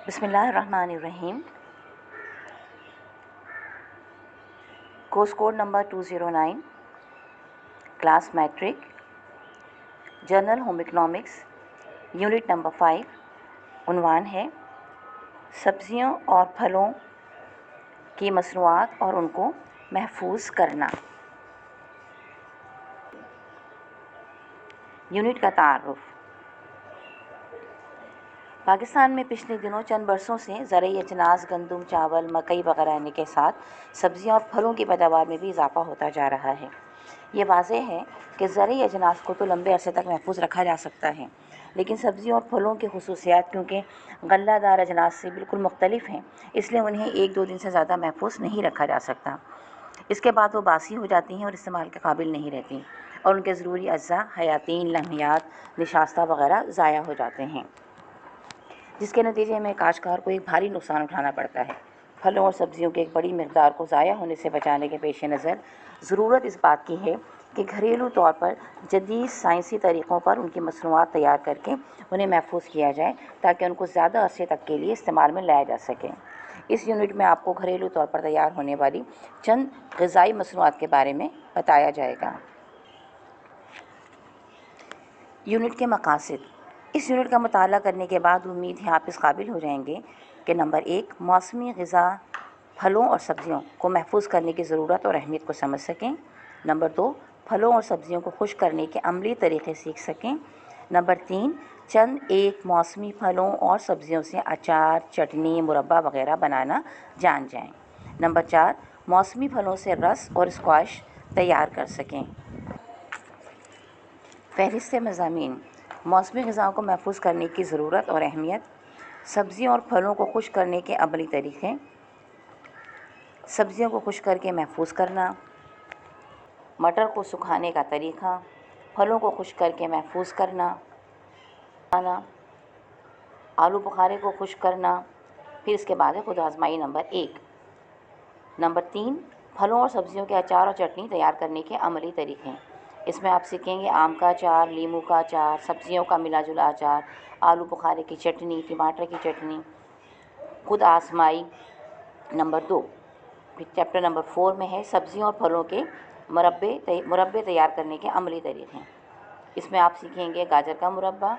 बिस्मिल्लाहिर्रहमानिर्रहीम। Course code number 209, class matric, general home economics, unit number 5। उन्वान है सब्जियों और फलों की मसनूआत और उनको महफूज करना। यूनिट का तारुफ। पाकिस्तान में पिछले दिनों चंद बरसों से ज़रई अजनास गंदम, चावल, मकई वगैरह के साथ सब्जियां और फलों की पैदावार में भी इजाफा होता जा रहा है। ये वाज़ेह है कि ज़रई अजनास को तो लंबे अरसे तक महफूज रखा जा सकता है, लेकिन सब्जियों और फलों की खुसूसियात क्योंकि गल्लादार अजनास से बिल्कुल मुख्तलिफ हैं, इसलिए उन्हें 1-2 दिन से ज़्यादा महफूज नहीं रखा जा सकता। इसके बाद वो बासी हो जाती हैं और इस्तेमाल के काबिल नहीं रहती और उनके ज़रूरी अज्जा, हयातीन, लम्हियात, निशास्ता वगैरह ज़ाया हो जाते हैं, जिसके नतीजे में काश्तकार को एक भारी नुकसान उठाना पड़ता है। फलों और सब्जियों की एक बड़ी मकदार को ज़ाया होने से बचाने के पेश नज़र ज़रूरत इस बात की है कि घरेलू तौर पर जदीद साइंसी तरीक़ों पर उनकी मसनूआत तैयार करके उन्हें महफूज किया जाए ताकि उनको ज़्यादा अरसे तक के लिए इस्तेमाल में लाया जा सके। इस यूनिट में आपको घरेलू तौर पर तैयार होने वाली चंद ग़िज़ाई मसनूआत के बारे में बताया जाएगा। यूनिट के मकासद। इस यूनिट का मुताला करने के बाद उम्मीद है आप इस काबिल हो जाएंगे कि नंबर 1, मौसमी ग़िज़ा फलों और सब्ज़ियों को महफूज करने की ज़रूरत और अहमियत को समझ सकें। नंबर 2, फलों और सब्ज़ियों को खुश्क करने के अमली तरीक़े सीख सकें। नंबर 3, चंद एक मौसमी फलों और सब्ज़ियों से अचार, चटनी, मुरब्बा वगैरह बनाना जान जाएं। नंबर 4, मौसमी फलों से रस और स्क्वाश तैयार कर सकें। फ़हरिस्त मज़ामीन। मौसमी ग़िज़ाओं को महफूज करने की ज़रूरत और अहमियत, सब्ज़ियों और फलों को खुश्क करने के अमली तरीक़े, सब्ज़ियों को खुश्क करके महफूज करना, मटर को सुखाने का तरीक़ा, फलों को खुश्क करके महफूज करना, आलू बुखारे को खुश्क करना। फिर इसके बाद है खुद आज़माई नंबर 1। नंबर 3, फलों और सब्ज़ियों के अचार और चटनी तैयार करने के अमली तरीक़े। इसमें आप सीखेंगे आम का अचार, लीमू का अचार, सब्ज़ियों का मिला जुला अचार, आलू बुखारे की चटनी, टमाटर की चटनी। खुद आज़माई नंबर 2। फिर चैप्टर नंबर 4 में है सब्ज़ियों और फलों के मुरब्बे तैयार करने के अमली तरीक़े। इसमें आप सीखेंगे गाजर का मुरब्बा,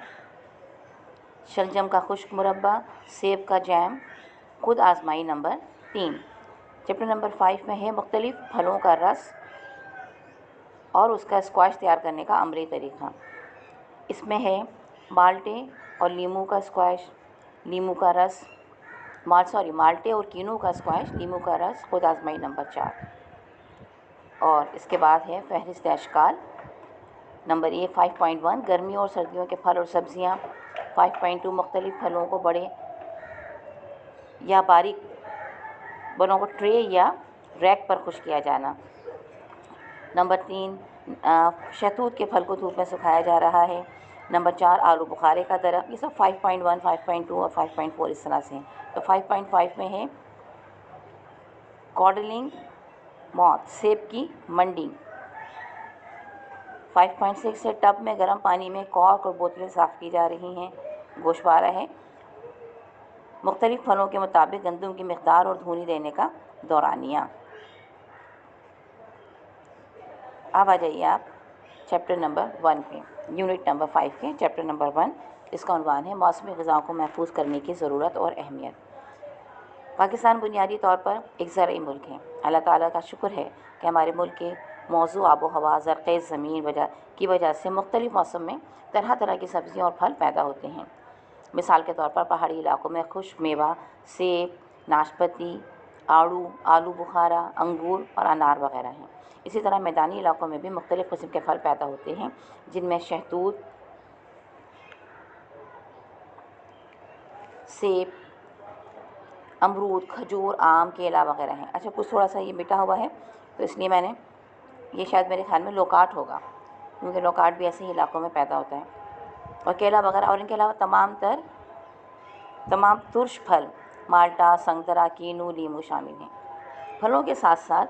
शलजम का खुश्क मुरब्बा, सेब का जैम। खुद आज़माई नंबर 3। चैप्टर नंबर 5 में है मुख्तलिफ़ फलों का रस और उसका स्क्वाश तैयार करने का अमली तरीक़ा। इसमें है माल्टे और लीमू का स्क्वाश, लीमू का रस, माल्टे और कीनू का स्क्वाश, लीमू का रस। खुद आज़माई नंबर 4। और इसके बाद है फ़हरिस्त अशकाल। नंबर 1 5.1 गर्मियों और सर्दियों के फल और सब्ज़ियाँ। 5.2 मुख्तलिफ़ फलों को बड़े या बारीक बनों को ट्रे या रैक पर खुश्क किया जाना। नंबर 3 शहतूत के फल को धूप में सुखाया जा रहा है। नंबर 4 आलू बुखारे का दरख्त। ये सब 5.1, 5.2 और 5.4 इस तरह से हैं। तो 5.5 में है कॉडलिंग मौत, सेब की मंडी। 5.6 से टब में गर्म पानी में कॉर्क और बोतलें साफ़ की जा रही हैं। गोशवारा है मुख्तलिफ़ फलों के मुताबिक गंदम की मकदार और धुनी देने का दौरानिया। अब आ जाइए आप चैप्टर नंबर 1 पे, यूनिट नंबर 5 के चैप्टर नंबर 1। इसका उन्वान है मौसमी ग़िज़ाओं को महफूज करने की ज़रूरत और अहमियत। पाकिस्तान बुनियादी तौर पर एक ज़रई मुल्क है। अल्लाह ताला का शुक्र है कि हमारे मुल्क के मौजू आबो हवा, ज़रख़ेज़ ज़मीन की वजह से मुख्तलिफ़ मौसम में तरह तरह की सब्ज़ियाँ और फल पैदा होते हैं। मिसाल के तौर पर पहाड़ी इलाकों में खुश्क मेवा, सेब, नाशपाती, आड़ू, आलू बुखारा, अंगूर और अनार वगैरह हैं। इसी तरह मैदानी इलाकों में भी मुख्तलिफ़ किस्म के फल पैदा होते हैं, जिनमें शहतूत, सेब, अमरूद, खजूर, आम, केला वगैरह हैं। अच्छा, कुछ थोड़ा सा ये मिटा हुआ है तो इसलिए मैंने ये शायद मेरे ख्याल में लोकाट होगा, क्योंकि लोकाट भी ऐसे ही इलाकों में पैदा होता है। और केला वगैरह और इनके अलावा तमाम तुर्श फल, माल्टा, संतरा, कीनू, लीमू शामिल हैं। फलों के साथ साथ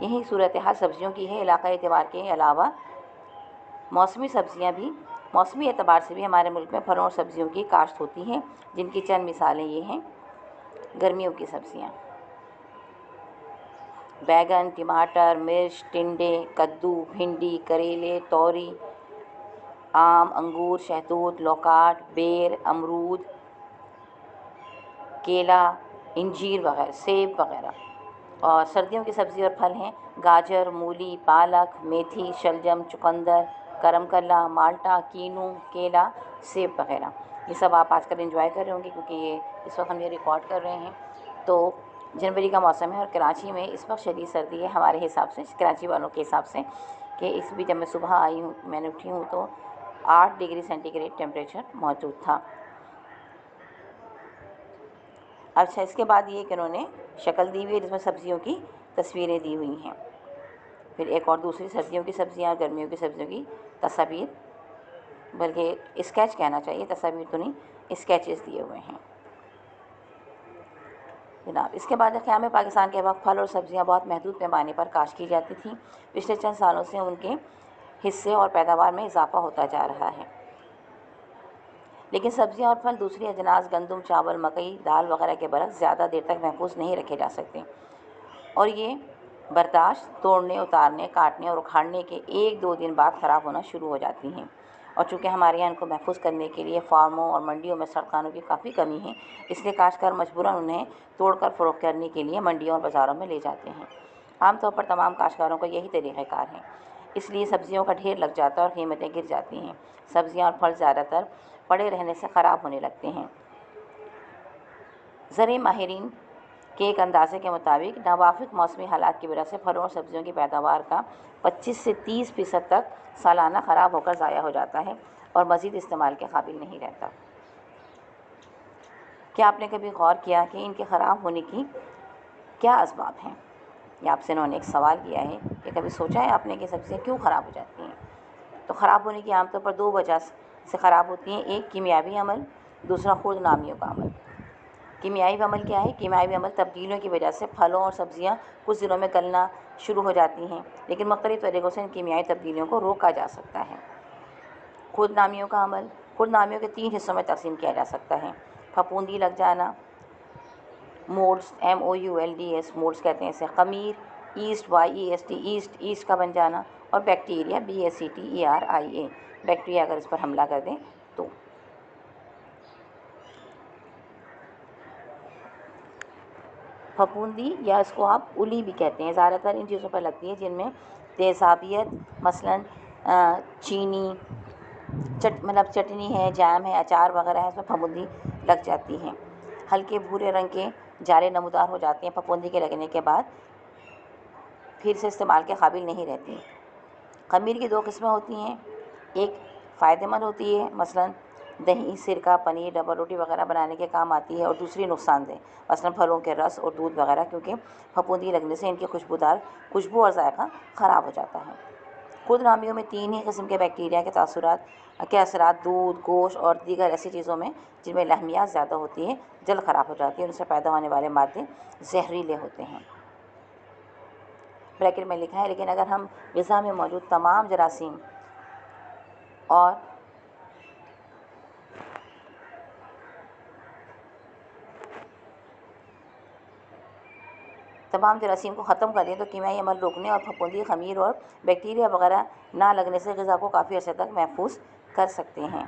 यही सूरत हाल सब्ज़ियों की है। इलाका एतबार के अलावा मौसमी सब्ज़ियाँ भी मौसमी एतबार से भी हमारे मुल्क में फलों और सब्जियों की काश्त होती है, जिनकी चंद मिसालें ये हैं। गर्मियों की सब्जियां: बैगन, टमाटर, मिर्च, टिंडे, कद्दू, भिंडी, करेले, तोरी, आम, अंगूर, शहतूत, लौकाट, बेर, अमरूद, केला, इंजीर वगैरह, सेब वगैरह। और सर्दियों की सब्ज़ी और फल हैं गाजर, मूली, पालक, मेथी, शलजम, चुकंदर, करमकल्ला, माल्टा, कीनू, केला, सेब वगैरह। ये सब आप आजकल एंजॉय कर रहे होंगे, क्योंकि ये इस वक्त हम ये रिकॉर्ड कर रहे हैं तो जनवरी का मौसम है और कराची में इस वक्त शदीद सर्दी है हमारे हिसाब से, कराची वालों के हिसाब से, कि इस भी जब मैं सुबह आई हूँ, मैंने उठी हूँ तो 8 डिग्री सेंटीग्रेड टेम्परेचर मौजूद था। अच्छा, इसके बाद ये कि उन्होंने शक्ल दी हुई है जिसमें सब्जियों की तस्वीरें दी हुई हैं। फिर एक और दूसरी सर्दियों की सब्जियां और गर्मियों की सब्जियों की तस्वीर, बल्कि स्केच कहना चाहिए, तस्वीर तो नहीं, स्केचेस दिए हुए हैं जनाब। इसके बाद क़याम पाकिस्तान के वक्त फल और सब्जियां बहुत महदूद पैमाने पर काश्त की जाती थीं। पिछले चंद सालों से उनके हिस्से और पैदावार में इजाफा होता जा रहा है, लेकिन सब्जियां और फल दूसरी अजनास गंदम, चावल, मकई, दाल वगैरह के बरक्स ज़्यादा देर तक महफूज नहीं रखे जा सकते और ये बर्दाश्त, तोड़ने, उतारने, काटने और उखाड़ने के 1-2 दिन बाद ख़राब होना शुरू हो जाती हैं। और चूँकि हमारे यहाँ इनको महफूज करने के लिए फार्मों और मंडियों में सड़खानों की काफ़ी कमी है, इसलिए काश्तकार मजबूरन उन्हें तोड़कर फ़रोख्त करने के लिए मंडियों और बाज़ारों में ले जाते हैं। आमतौर पर तमाम काश्तकारों का यही तरीक़ाकार है, इसलिए सब्जियों का ढेर लग जाता है और कीमतें गिर जाती हैं। सब्जियाँ और फल ज़्यादातर पड़े रहने से ख़राब होने लगते हैं। ज़राई माहिरीन के एक अंदाजे के मुताबिक नावाफिक मौसमी हालात की वजह से फलों और सब्जियों की पैदावार का 25 से 30% तक सालाना ख़राब होकर ज़ाया हो जाता है और मज़ीद इस्तेमाल के काबिल नहीं रहता। क्या आपने कभी गौर किया कि इनके ख़राब होने की क्या असबाब हैं? या आपसे उन्होंने एक सवाल किया है कि कभी सोचा है आपने कि सब्ज़ियाँ क्यों ख़राब हो जाती हैं? तो ख़राब होने की आमतौर पर 2 वजह से ख़राब होती हैं, एक कीमियावी अमल, दूसरा खुर्द नामियों का अमल। कीमियाई अमल क्या है? कीमियाई अमल तब्दीलियों की वजह से फलों और सब्जियां कुछ दिनों में गलना शुरू हो जाती हैं, लेकिन मुख्तलिफ तरीक़ों से इन कीमियाई तब्दीलियों को रोका जा सकता है। खुद नामियों का अमल, खुद नामियों के 3 हिस्सों में तकसीम किया जा सकता है। फफूंदी लग जाना, मोल्ड्स, MOULDS, मोल्ड्स कहते हैं इसे, ख़मीर, ईस्ट, YEST, ईस्ट का बन जाना, और बैक्टीरिया, BACTERIA, बैक्टीरिया अगर इस पर हमला कर दें तो। फफूंदी या इसको आप उली भी कहते हैं, ज़्यादातर इन चीज़ों पर लगती है जिनमें तेज़ाबियत, मसलन चीनी, मतलब चटनी है, जैम है, अचार वगैरह है, उसमें फफूंदी लग जाती हैं। हल्के भूरे रंग के जाले नमूदार हो जाते हैं, फफूंदी के लगने के बाद फिर से इस्तेमाल के काबिल नहीं रहती। ख़मीर की 2 किस्में होती हैं, एक फ़ायदेमंद होती है, मसलन दही, सिरका, पनीर, डबल रोटी वगैरह बनाने के काम आती है, और दूसरी नुकसानदेह, मसलन फलों के रस और दूध वगैरह, क्योंकि फफूंदी लगने से इनकी खुशबू और जायका ख़राब हो जाता है। खुद नामियों में 3 ही किस्म के बैक्टीरिया के असरात दूध, गोश्त और दीगर ऐसी चीज़ों में जिनमें लहमियात ज़्यादा होती है जल्द ख़राब हो जाती है, उनसे पैदा होने वाले मादे जहरीले होते हैं। ब्रैकेट में लिखा है, लेकिन अगर हम ग़िज़ा में मौजूद तमाम जरासीम और को ख़त्म कर दें तो कीमियाई अमल रोकने और फफूंदी, ख़मीर और बैक्टीरिया वगैरह ना लगने से ग़िज़ा को काफ़ी अर्से तक महफूज कर सकते हैं।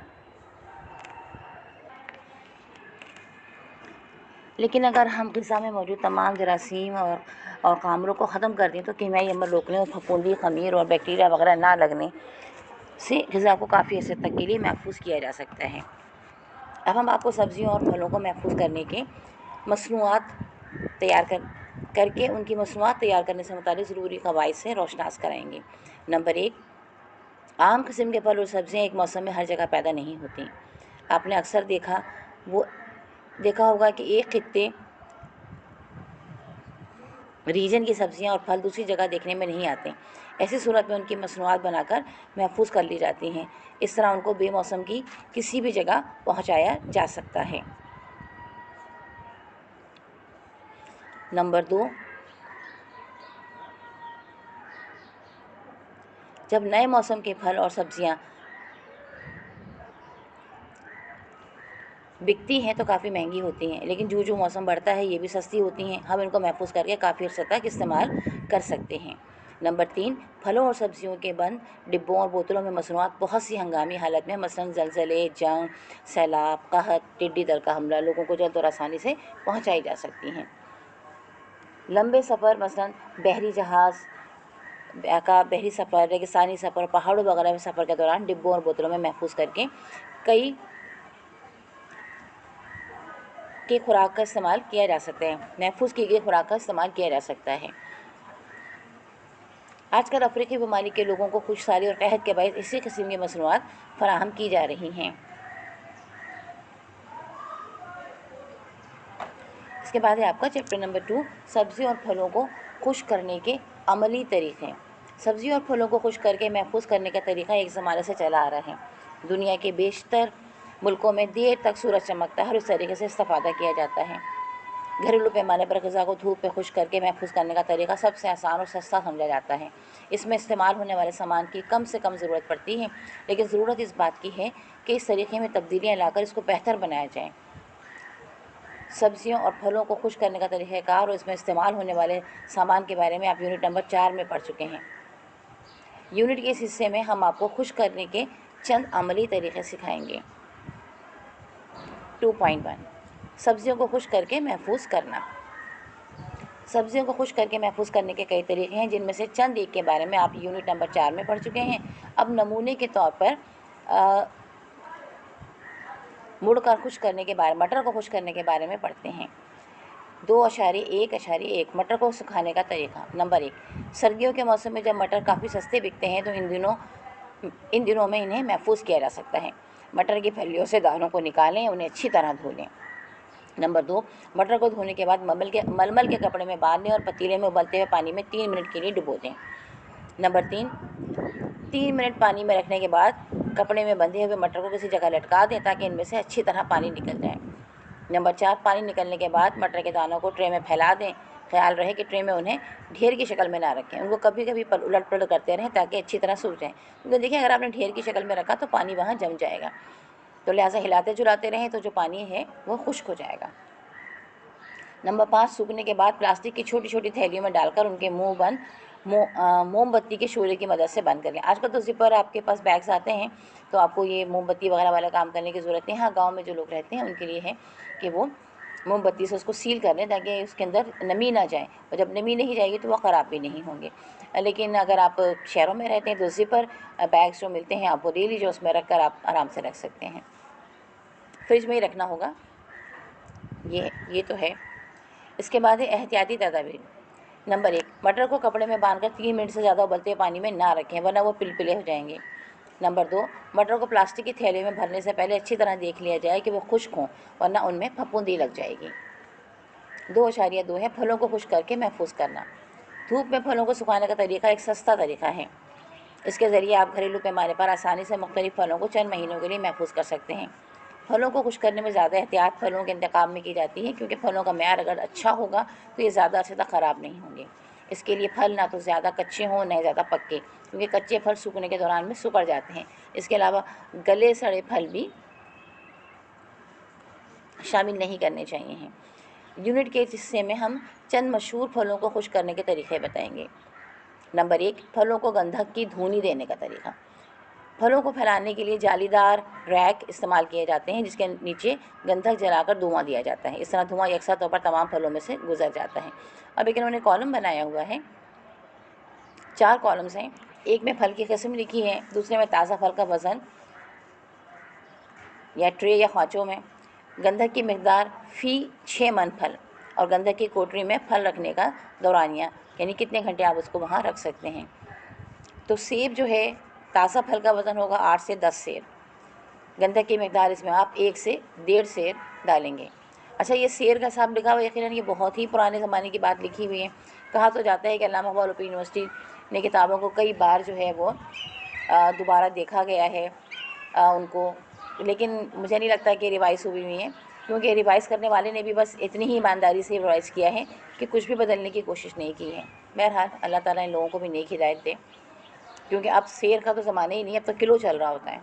लेकिन अगर हम ग़िज़ा में मौजूद तमाम जरासीम और कामलों को ख़त्म कर दें तो कीमियाई अमल रोकने और फफूंदी, ख़मीर और बैक्टीरिया वगैरह ना लगने से ग़िज़ा को काफ़ी अर्से तक के लिए महफूज किया जा सकता है। अब हम आपको सब्जियों और फलों को महफूज करने के मसनूआत करके उनकी मसनूआत तैयार करने से मुताल्लिक़ ज़रूरी क़वाइद से रोशनास कराएंगे। नंबर 1, आम किस्म के फल और सब्ज़ियाँ एक मौसम में हर जगह पैदा नहीं होती। आपने अक्सर देखा होगा कि एक खित्ते रीजन की सब्जियां और फल दूसरी जगह देखने में नहीं आते। ऐसी सूरत में उनकी मसनूआत बनाकर महफूज कर ली जाती हैं। इस तरह उनको बेमौसम की किसी भी जगह पहुंचाया जा सकता है। नंबर 2, जब नए मौसम के फल और सब्जियां बिकती हैं तो काफ़ी महंगी होती हैं, लेकिन जो मौसम बढ़ता है ये भी सस्ती होती हैं। हम इनको महफूज करके काफ़ी अर्से तक इस्तेमाल कर सकते हैं। नंबर 3, फलों और सब्जियों के बंद डिब्बों और बोतलों में मसनूआत बहुत सी हंगामी हालत में मसलन ज़लज़ले, जंग, सैलाब, कहत, टिड्डी दल का हमला लोगों को जल्द और आसानी से पहुँचाई जा सकती हैं। लंबे सफ़र मसलन बहरी जहाज़ का बहरी सफ़र, रेगिस्तानी सफ़र, पहाड़ों वगैरह में सफ़र के दौरान डिब्बों और बोतलों में महफूज करके कई के खुराक का इस्तेमाल किया जा सकता है। महफूज की गई खुराक का इस्तेमाल किया जा सकता है। आजकल अफ्रीकी बीमारी के लोगों को खुशहाली और कहत के बायस इसी किस्म की मसनूआत फराहम की जा रही हैं। इसके बाद है आपका चैप्टर नंबर 2, सब्ज़ी और फलों को खुश्क करने के अमली तरीक़े। सब्ज़ी और फलों को खुश्क करके महफूज करने का तरीक़ा एक ज़माने से चला आ रहा है। दुनिया के बेशतर मुल्कों में देर तक सूरज चमकता है और इस तरीके से इस्तेफ़ादा किया जाता है। घरेलू पैमाने पर ग़िज़ा को धूप में खुश्क करके महफूज करने का तरीका सबसे आसान और सस्ता समझा जाता है। इसमें इस्तेमाल होने वाले सामान की कम से कम ज़रूरत पड़ती है, लेकिन ज़रूरत इस बात की है कि इस तरीके में तब्दीलियाँ लाकर इसको बेहतर बनाया जाए। सब्जियों और फलों को खुश्क करने का तरीक़ाकार और इसमें इस्तेमाल होने वाले सामान के बारे में आप यूनिट नंबर 4 में पढ़ चुके हैं। यूनिट के इस हिस्से में हम आपको खुश्क करने के चंद अमली तरीक़े सिखाएंगे। 2.1, सब्जियों को खुश्क करके महफूज करना। सब्जियों को खुश्क करके महफूज करने के कई तरीके हैं, जिनमें से चंद एक के बारे में आप यूनिट नंबर 4 में पढ़ चुके हैं। अब नमूने के तौर पर मुड़कर खुश्क करने के बारे मटर को खुश्क करने के बारे में पढ़ते हैं। 2.1.1 मटर को सुखाने का तरीका। नंबर 1, सर्दियों के मौसम में जब मटर काफ़ी सस्ते बिकते हैं तो इन दिनों में इन्हें महफूज किया जा सकता है। मटर की फलियों से दानों को निकालें, उन्हें अच्छी तरह धो लें। नंबर 2, मटर को धोने के बाद मलमल के कपड़े में बांध लें और पतीले में उबलते हुए पानी में 3 मिनट के लिए डुबो दें। नंबर 3 मिनट पानी में रखने के बाद कपड़े में बंधे हुए मटर को किसी जगह लटका दें ताकि इनमें से अच्छी तरह पानी निकल जाए। नंबर 4, पानी निकलने के बाद मटर के दानों को ट्रे में फैला दें। ख्याल रहे कि ट्रे में उन्हें ढेर की शक्ल में ना रखें, उनको कभी कभी उलट पलट करते रहें ताकि अच्छी तरह सूख जाएँ, क्योंकि देखिए अगर आपने ढेर की शक्ल में रखा तो पानी वहाँ जम जाएगा, तो लिहाजा हिलाते जुलाते रहें तो जो पानी है वो खुश्क हो जाएगा। नंबर 5, सूखने के बाद प्लास्टिक की छोटी छोटी थैलियों में डालकर उनके मुंह बंद मोमबत्ती के शोले की मदद से बंद कर लें। आजकल तो ज़िपर आपके पास बैग्स आते हैं, तो आपको ये मोमबत्ती वगैरह वाला काम करने की ज़रूरत नहीं है। हाँ, गाँव में जो लोग रहते हैं उनके लिए है कि वो मोमबत्ती से उसको सील कर लें ताकि उसके अंदर नमी ना जाए, और जब नमी नहीं जाएगी तो वह ख़राब भी नहीं होंगे। लेकिन अगर आप शहरों में रहते हैं तो ज़िपर बैग्स जो मिलते हैं आप वो ले लीजिए, उसमें रख कर आप आराम से रख सकते हैं। फ्रिज में ही रखना होगा, ये तो है। इसके बाद है एहतियाती तदाबीर। नंबर 1, मटर को कपड़े में बांधकर 3 मिनट से ज़्यादा उबलते पानी में ना रखें, वरना वो पिलपिले हो जाएंगे। नंबर 2, मटर को प्लास्टिक की थैले में भरने से पहले अच्छी तरह देख लिया जाए कि वो खुश्क हों, वरना उनमें फफूंदी लग जाएगी। 2.2 है फलों को खुश्क करके महफूज करना। धूप में फलों को सुखाने का तरीका एक सस्ता तरीका है। इसके ज़रिए आप घरेलू पैमाने पर आसानी से मुख्तलिफ फलों को चंद महीनों के लिए महफूज कर सकते हैं। फलों को खुश्क करने में ज़्यादा एहतियात फलों के इंतखाब में की जाती है, क्योंकि फलों का म्यार अगर अच्छा होगा तो ये ज़्यादा अर्से तक ख़राब नहीं होंगे। इसके लिए फल ना तो ज़्यादा कच्चे हों न ज़्यादा पक्के, क्योंकि कच्चे फल सूखने के दौरान में सिकुड़ जाते हैं। इसके अलावा गले सड़े फल भी शामिल नहीं करने चाहिए हैं। यूनिट के इस हिस्से में हम चंद मशहूर फलों को खुश्क करने के तरीक़े बताएंगे। नंबर 1, फलों को गंधक की धूनी देने का तरीका। फलों को फैलाने के लिए जालीदार रैक इस्तेमाल किए जाते हैं, जिसके नीचे गंधक जलाकर धुआं दिया जाता है। इस तरह धुआं यकसा तौर पर तमाम फलों में से गुजर जाता है। अब एक इन्होंने कॉलम बनाया हुआ है, 4 कॉलम्स हैं। एक में फल की किस्म लिखी है, दूसरे में ताज़ा फल का वज़न या ट्रे या खाँचों में, गंधक की मकदार फ़ी 6 मन फल, और गंधक की कोटरी में फल रखने का दौरानिया, यानी कितने घंटे आप उसको वहाँ रख सकते हैं। तो सेब जो है, ताज़ा फल का वज़न होगा 8 से 10 सेर। गंधक की मकदार इसमें आप 1 से 1.5 सेर डालेंगे। अच्छा, ये सेर का हिसाब लिखा हुआ है, यकीनन ये बहुत ही पुराने ज़माने की बात लिखी हुई है। कहा तो जाता है कि अल्लामा इक़बाल ओपन यूनिवर्सिटी ने किताबों को कई बार जो है वो दोबारा देखा गया है उनको, लेकिन मुझे नहीं लगता कि रिवाइज़ हुई हुई हैं, क्योंकि रिवाइज़ करने वाले ने भी बस इतनी ही ईमानदारी से रिवाइज़ किया है कि कुछ भी बदलने की कोशिश नहीं की है। बहरहाल अल्लाह ताला इन लोगों को भी नेक हिदायत दे, क्योंकि अब सेर का तो ज़माना ही नहीं है, अब तो किलो चल रहा होता है।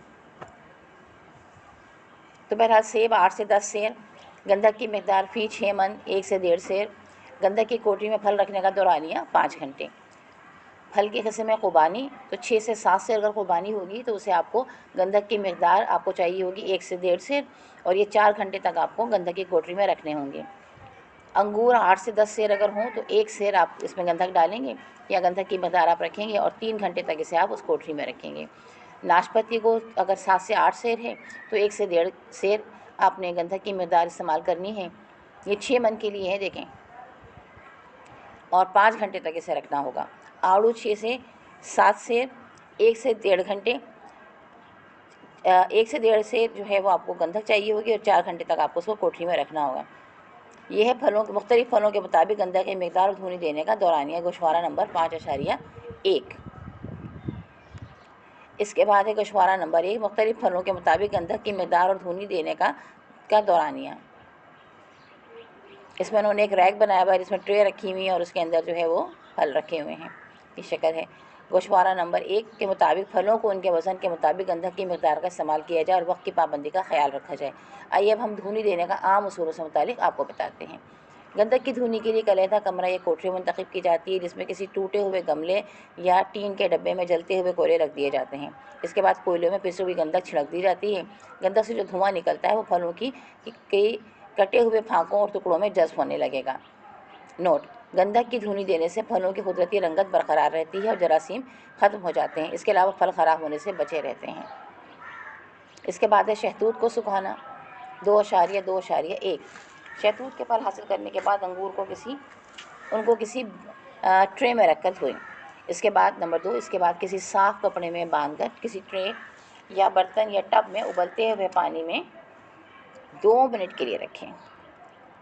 तो बहरहाल सेब 8 से 10 सेर, गंधक की मकदार फ़ी 6 मन 1 से 1.5 सेर, गंधक की कोठरी में फल रखने का दौरानिया 5 घंटे। फल की किस्म है खुबानी, तो 6 से 7 सेर अगर खुबानी होगी तो उसे आपको गंधक की मकदार आपको चाहिए होगी 1 से 1.5 सेर, और ये 4 घंटे तक आपको गंधक की कोठरी में रखने होंगे। अंगूर 8 से 10 सेर अगर हों तो 1 सेर आप इसमें गंधक डालेंगे या गंधक की मकदार आप रखेंगे और 3 घंटे तक इसे आप उस कोठरी में रखेंगे। नाशपाती को अगर 7 से 8 सेर है तो 1 से 1.5 सेर आपने गंधक की मकदार इस्तेमाल करनी है। ये 6 मन के लिए है देखें, और 5 घंटे तक इसे रखना होगा। आड़ू 6 से 7 सेर, 1 से 1.5 घंटे, 1 से 1.5 सेर जो है वो आपको गंधक चाहिए होगी और 4 घंटे तक आपको उसको कोठरी में रखना होगा। यह है फलों के मुख्तलिफ फलों के मुताबिक गंधक की मकदार और धुनी देने का दौरानिया गोशवारा नंबर 5.1। इसके बाद है गोशवारा नंबर 1, मुख्तलिफ फलों के मुताबिक गंधक की मकदार और धुनी देने का दौरानिया। इसमें उन्होंने एक रैक बनाया हुआ है जिसमें ट्रे रखी हुई है और उसके अंदर जो है वो फल रखे हुए हैं, ये शक्ल है। गोशवारा नंबर 1 के मुताबिक फलों को उनके वज़न के मुताबिक गंधक की मकदार का इस्तेमाल किया जाए और वक्त की पाबंदी का ख्याल रखा जाए। आइए अब हम धुनी देने का आम उसूलों से मुतालिक आपको बताते हैं। गंधक की धुनी के लिए एक अलहदा कमरा या कोठरी मुंतखब की जाती है जिसमें किसी टूटे हुए गमले या टीन के डब्बे में जलते हुए कोयले रख दिए जाते हैं। इसके बाद कोयलों में पिसी हुई गंधक छिड़क दी जाती है। गंधक से जो धुआं निकलता है वो फलों की कई कटे हुए फांकों और टुकड़ों में जज्ब होने लगेगा। नोट: गंधक की धुनी देने से फलों की कुदरती रंगत बरकरार रहती है और जरासीम ख़त्म हो जाते हैं। इसके अलावा फल ख़राब होने से बचे रहते हैं। इसके बाद है शहतूत को सुखाना। 2.2.1 शहतूत के फल हासिल करने के बाद अंगूर को किसी ट्रे में रखकर धोएं। इसके बाद नंबर 2, इसके बाद किसी साफ़ कपड़े में बांधकर किसी ट्रे या बर्तन या टब में उबलते हुए पानी में 2 मिनट के लिए रखें।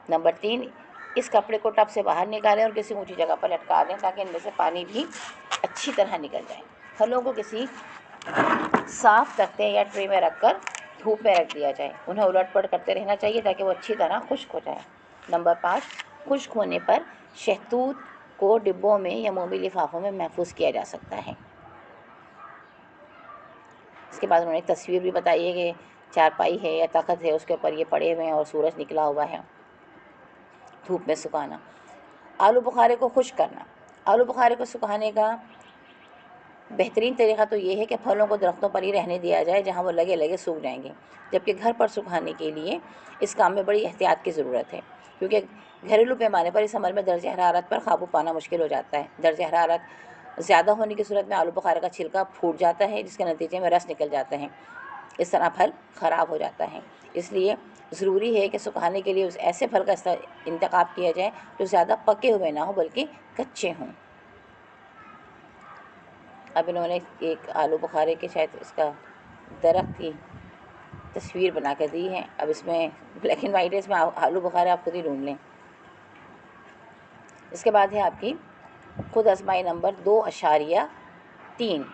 नंबर 3, इस कपड़े को टब से बाहर निकालें और किसी ऊंची जगह पर लटका दें ताकि इनमें से पानी भी अच्छी तरह निकल जाए। फलों को किसी साफ़ तख्ते या ट्रे में रखकर धूप में रख दिया जाए। उन्हें उलट-पलट करते रहना चाहिए ताकि वो अच्छी तरह खुश्क हो जाए। नंबर 5, खुश्क होने पर शहतूत को डिब्बों में या मोमी लिफाफों में महफूज किया जा सकता है। इसके बाद उन्होंने एक तस्वीर भी बताई है कि चारपाई है या तख्त है, उसके ऊपर ये पड़े हुए हैं और सूरज निकला हुआ है। धूप में सुखाना। आलू बुखारे को खुश्क करना। आलू बुखारे को सुखाने का बेहतरीन तरीक़ा तो ये है कि फलों को दरख्तों पर ही रहने दिया जाए जहाँ वो लगे लगे सूख जाएंगे, जबकि घर पर सुखाने के लिए इस काम में बड़ी एहतियात की ज़रूरत है क्योंकि घरेलू पैमाने पर इस अमल में दर्ज हरारत पर काबू पाना मुश्किल हो जाता है। दर्ज हरारत ज़्यादा होने की सूरत में आलू बुखारे का छिलका फूट जाता है जिसके नतीजे में रस निकल जाते हैं। इस तरह फल ख़राब हो जाता है। इसलिए ज़रूरी है कि सुखाने के लिए उस ऐसे फल का इंतखाब किया जाए जो ज़्यादा पके हुए ना हो बल्कि कच्चे हों। अब इन्होंने एक आलू बुखारे के शायद इसका दरख्त की तस्वीर बना कर दी है। अब इसमें ब्लैक एंड वाइट है, इसमें आलू बुखारे आप खुद ही ढूंढ लें। इसके बाद है आपकी खुद आजमाई नंबर 2.3।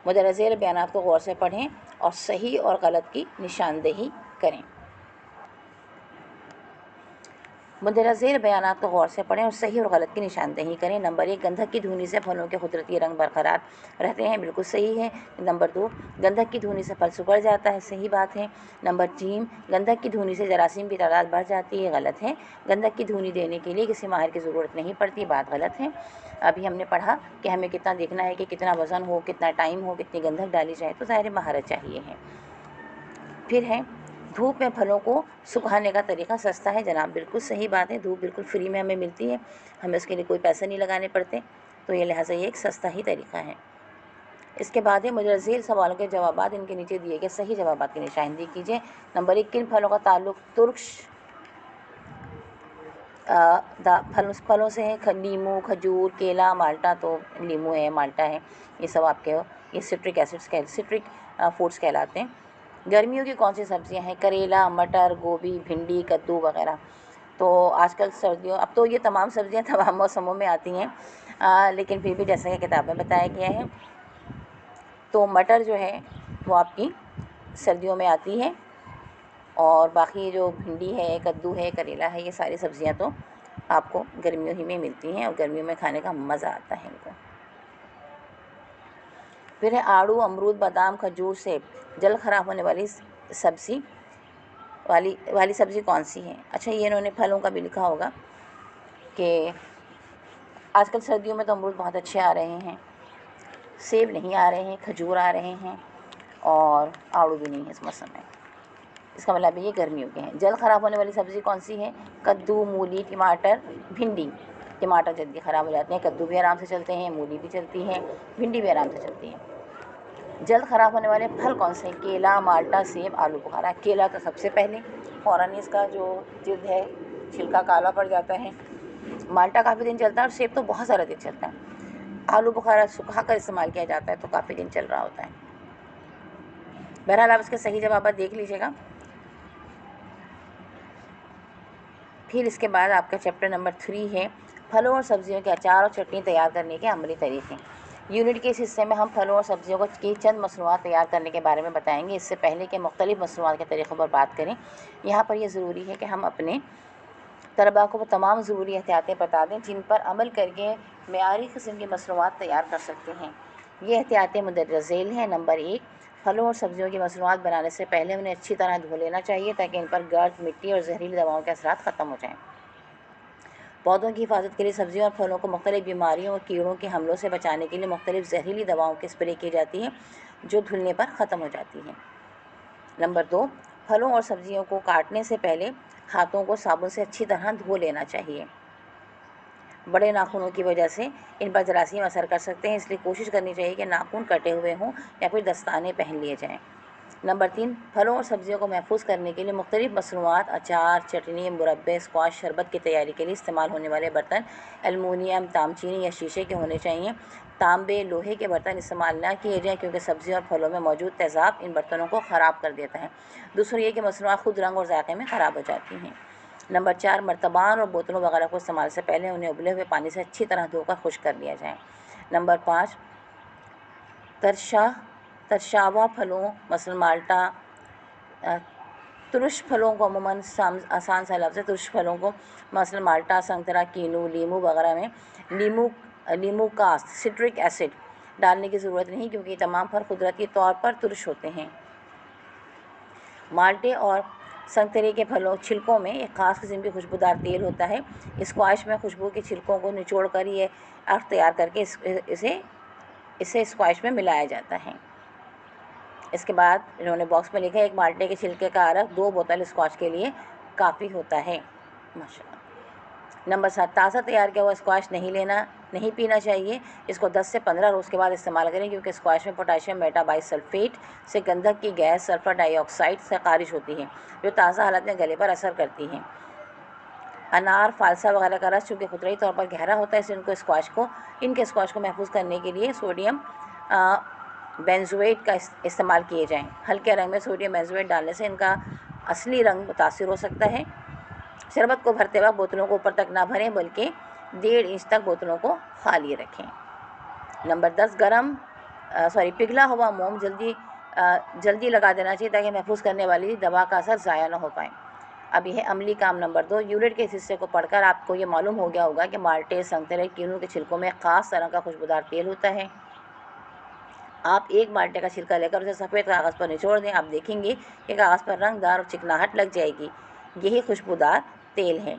मुदर्रज झेल बयानात को गौर से पढ़ें और सही और गलत की निशानदेही करें। मुदर्रज झेल बयानात को गौर से पढ़ें और सही और गलत की निशानदेही करें। नंबर 1, गंधक की धुनी से फलों के कुदरती रंग बरकरार रहते हैं, बिल्कुल सही है। नंबर 2, गंधक की धुनी से फल सुखड़ जाता है, सही बात है। नंबर 3, गंधक की धुनी से जरासीम की तादाद बढ़ जाती है, गलत है। गंधक की धुनी देने के लिए किसी माहिर की ज़रूरत नहीं पड़ती, बात गलत है। अभी हमने पढ़ा कि हमें कितना देखना है कि कितना वज़न हो, कितना टाइम हो, कितनी गंधक डाली जाए, तो ज़ाहिर महारत चाहिए है। फिर है धूप में फलों को सुखाने का तरीका सस्ता है जनाब, बिल्कुल सही बात है। धूप बिल्कुल फ्री में हमें मिलती है, हमें उसके लिए कोई पैसे नहीं लगाने पड़ते, तो ये लिहाजा ये एक सस्ता ही तरीका है। इसके बाद है मुदर्रज झेल सवालों के जवाबात, इनके नीचे दिए गए सही जवाबात की निशानदेही कीजिए। नंबर 1, किन फलों का ताल्लुक तुर्क फलों से है? नींबू, खजूर, केला, माल्टा, तो नींबू है, माल्टा है, ये सब आपके ये सिट्रिक एसिड्स सिट्रिक फूड्स कहलाते हैं। गर्मियों की कौन सी सब्जियां हैं? करेला, मटर, गोभी, भिंडी, कद्दू वगैरह। तो आजकल सर्दियों, अब तो ये तमाम सब्जियां तमाम मौसमों में आती हैं, लेकिन फिर भी जैसा कि किताब में बताया गया है तो मटर जो है वो आपकी सर्दियों में आती है और बाकी जो भिंडी है, कद्दू है, करेला है, ये सारी सब्जियां तो आपको गर्मियों ही में मिलती हैं और गर्मियों में खाने का मज़ा आता है इनको। फिर है आड़ू, अमरूद, बादाम, खजूर, सेब। जल्द ख़राब होने वाली सब्ज़ी वाली सब्ज़ी कौन सी है। अच्छा, ये इन्होंने फलों का भी लिखा होगा कि आजकल सर्दियों में तो अमरूद बहुत अच्छे आ रहे हैं, सेब नहीं आ रहे हैं, खजूर आ रहे हैं और आड़ू भी नहीं है इस मौसम में। इसका मतलब ये गर्मियों के हैं। जल्द ख़राब होने वाली सब्ज़ी कौन सी है। कद्दू, मूली, टमाटर, भिंडी। टमाटर जल्दी ख़राब हो जाते हैं, कद्दू भी आराम से चलते हैं, मूली भी चलती हैं, भिंडी भी आराम से चलती है। जल्द ख़राब होने वाले फल कौन से हैं। केला, माल्टा, सेब, आलू बुखारा। केला तो सबसे पहले, फ़ौरन इसका जो जिल्द है छिलका काला पड़ जाता है। माल्टा काफ़ी दिन चलता है और सेब तो बहुत सारा दिन चलता है। आलू बुखारा सुखा कर इस्तेमाल किया जाता है तो काफ़ी दिन चल रहा होता है। बहरहाल आप इसके सही जवाब देख लीजिएगा। फिर इसके बाद आपका चैप्टर नंबर 3 है फलों और सब्जियों के अचार और चटनी तैयार करने के अमली तरीके। यूनिट के इस हिस्से में हम फलों और सब्जियों की चंद मसनूआत तैयार करने के बारे में बताएंगे। इससे पहले कि मुख्तलिफ़ मसनूआत के तरीक़ों पर बात करें, यहाँ पर यह ज़रूरी है कि हम अपने तलबा को तमाम ज़रूरी एहतियातें बता दें जिन पर अमल करके मेयारी किस्म की मसनूआत तैयार कर सकते हैं। ये एहतियातें मुंदरजा झेल हैं। नंबर 1, फलों और सब्जियों की मसनूआत बनाने से पहले उन्हें अच्छी तरह धो लेना चाहिए ताकि इन पर गर्द, मिट्टी और जहरीली दवाओं के असरात ख़त्म हो जाएँ। पौधों की हिफाजत के लिए सब्जियों और फलों को मुख्तलिफ़ बीमारियों और कीड़ों के हमलों से बचाने के लिए मुख्तलिफ़ जहरीली दवाओं की स्प्रे की जाती है जो धुलने पर ख़त्म हो जाती हैं। नंबर 2, फलों और सब्जियों को काटने से पहले हाथों को साबुन से अच्छी तरह धो लेना चाहिए। बड़े नाखूनों की वजह से इन पर जरासीम असर कर सकते हैं, इसलिए कोशिश करनी चाहिए कि नाखून कटे हुए हों या फिर दस्ताने पहन लिए जाएँ। नंबर 3, फलों और सब्जियों को महफूज करने के लिए मुख्तलिफ़ मसनूआत, अचार, चटनी, मुरब्बे, स्क्वाश, शरबत की तैयारी के लिए इस्तेमाल होने वाले बर्तन एल्युमिनियम, तामचीनी या शीशे के होने चाहिए। तांबे, लोहे के बर्तन इस्तेमाल ना किए जाएँ क्योंकि सब्ज़ी और फलों में मौजूद तेज़ाब इन बर्तनों को ख़राब कर देता है। दूसरी ये कि मसनूआत खुद रंग और जायके में ख़राब हो जाती हैं। नंबर 4, मर्तबान और बोतलों वगैरह को इस्तेमाल से पहले उन्हें उबले हुए पानी से अच्छी तरह धोकर खुश्क कर लिया जाए। नंबर 5, तरशावा फलों मसलन माल्टा, तुरश फलों को अमूमन आसान सा लफ्ज़ है। तुरश फलों को मसलन माल्टा, संतरा, कीनू, लीमू वगैरह में लीमू कास्ट सिट्रिक एसिड डालने की ज़रूरत नहीं क्योंकि तमाम फल कुदरती तौर पर तुरश होते हैं। माल्टे और संतरे के फलों छिलकों में एक ख़ास किस्म की खुशबूदार तेल होता है। स्क्वाश में खुशबू के छिलकों को निचोड़ कर ये अर्क तैयार करके इसे स्क्वाश में मिलाया जाता है। इसके बाद इन्होंने बॉक्स में लिखा है, एक माल्टे के छिलके का अर्क 2 बोतल स्क्वाश के लिए काफ़ी होता है। माशाअल्लाह। नंबर 7, ताज़ा तैयार किया हुआ स्क्वाश नहीं पीना चाहिए। इसको 10 से 15 रोज़ के बाद इस्तेमाल करें क्योंकि स्क्वाश में पोटाशियम मेटाबाइसल्फेट से गंधक की गैस सल्फ़र डाइऑक्साइड से खारिज होती है जो ताज़ा हालत में गले पर असर करती हैं। अनार, फालसा वगैरह का रस चूँकि खुदरती तौर पर गहरा होता है इसलिए इनके स्क्वाश को महफूज करने के लिए सोडियम बेंजोएट का इस्तेमाल किए जाएँ। हल्के रंग में सोडियम बेंजोएट डालने से इनका असली रंग मुतासिर हो सकता है। शरबत को भरते वक्त बोतलों को ऊपर तक ना भरें बल्कि 1.5 इंच तक बोतलों को खाली रखें। नंबर 10, पिघला हुआ मोम जल्दी लगा देना चाहिए ताकि महफूज करने वाली दवा का असर ज़ाया ना हो पाए। अब यह है अमली काम नंबर 2। यूनिट के इस हिस्से को पढ़कर आपको ये मालूम हो गया होगा कि माल्टे, संतरे, कीनू के छिलकों में ख़ास तरह का खुशबूदार तेल होता है। आप एक माल्टे का छिलका लेकर उसे सफ़ेद कागज़ पर निचोड़ दें। आप देखेंगे कि कागज़ पर रंगदार और चिकनाहट लग जाएगी। यही खुशबूदार तेल है।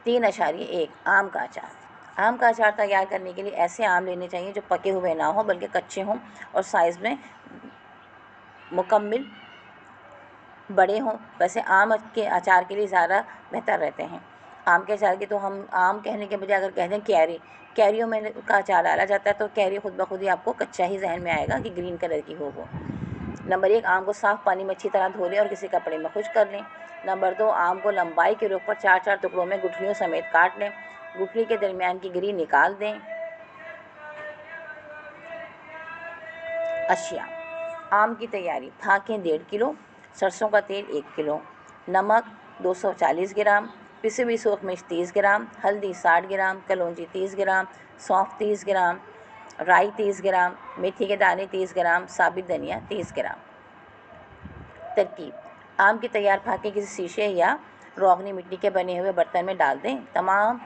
3.1, आम का अचार। आम का अचार तैयार करने के लिए ऐसे आम लेने चाहिए जो पके हुए ना हों बल्कि कच्चे हों और साइज़ में मुकम्मल बड़े हों। वैसे आम के अचार के लिए ज़्यादा बेहतर रहते हैं। आम के अचार की तो हम आम कहने के बजाय अगर कह दें कैरियों में का अचार डाला जाता है तो कैरी खुद ब खुद ही आपको कच्चा ही जहन में आएगा कि ग्रीन कलर की हो वो। नंबर 1, आम को साफ़ पानी में अच्छी तरह धो लें और किसी कपड़े में खुश्क कर लें। नंबर 2, आम को लंबाई के रुख पर 4-4 टुकड़ों में गुठलियों समेत काट लें। गुठली के दरमियान की गिरी निकाल दें। अशिया आम की तैयारी: फाकें 1.5 किलो, सरसों का तेल 1 किलो, नमक 240 ग्राम, पिसी हुई सूरख मिर्च 30 ग्राम, हल्दी 60 ग्राम, कलौंजी 30 ग्राम, सौंफ 30 ग्राम, राई 30 ग्राम, मेथी के दाने 30 ग्राम, साबित धनिया 30 ग्राम। तरकीब: आम की तैयार फाके किसी शीशे या रोगनी मिट्टी के बने हुए बर्तन में डाल दें। तमाम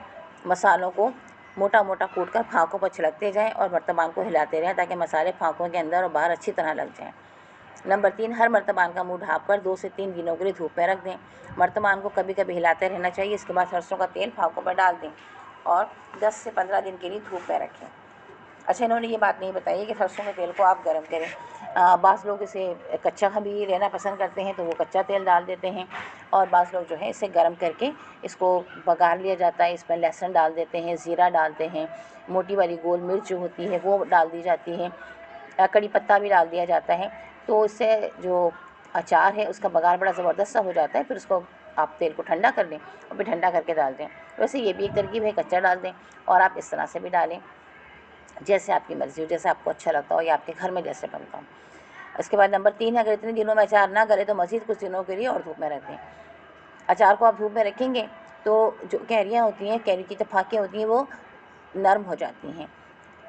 मसालों को मोटा मोटा कूटकर फाकों पर छिड़कते जाएं और बर्तमान को हिलाते रहें ताकि मसाले फाकों के अंदर और बाहर अच्छी तरह लग जाएं। नंबर 3, हर मर्तबान का मुंह ढाँपकर 2 से 3 दिनों के लिए धूप में रख दें। मर्तबान को कभी कभी हिलाते रहना चाहिए। इसके बाद सरसों का तेल फाँकों पर डाल दें और 10 से 15 दिन के लिए धूप में रखें। अच्छा, इन्होंने ये बात नहीं बताई कि सरसों के तेल को आप गर्म करें। बाज़ लोग इसे कच्चा भी रहना पसंद करते हैं तो वो कच्चा तेल डाल देते हैं, और बाज़ लोग जो है इसे गर्म करके इसको बघार लिया जाता है। इसमें लहसुन डाल देते हैं, ज़ीरा डालते हैं, मोटी वाली गोल मिर्च जो होती है वो डाल दी जाती है, कड़ी पत्ता भी डाल दिया जाता है। तो इससे जो अचार है उसका बघार बड़ा ज़बरदस्त सा हो जाता है। फिर उसको आप तेल को ठंडा कर दें और फिर ठंडा करके डाल दें। वैसे ये भी एक तरकीब है, कच्चा डाल दें और आप इस तरह से भी डालें, जैसे आपकी मर्ज़ी हो, जैसे आपको अच्छा लगता हो या आपके घर में जैसे बनता हो। इसके बाद नंबर 3 है, अगर इतने दिनों में अचार ना गले तो मज़ीद कुछ दिनों के लिए और धूप में रख दें। अचार को आप धूप में रखेंगे तो जो कैरियाँ होती हैं, कैरी की जो फाँकें होती हैं वो नरम हो जाती हैं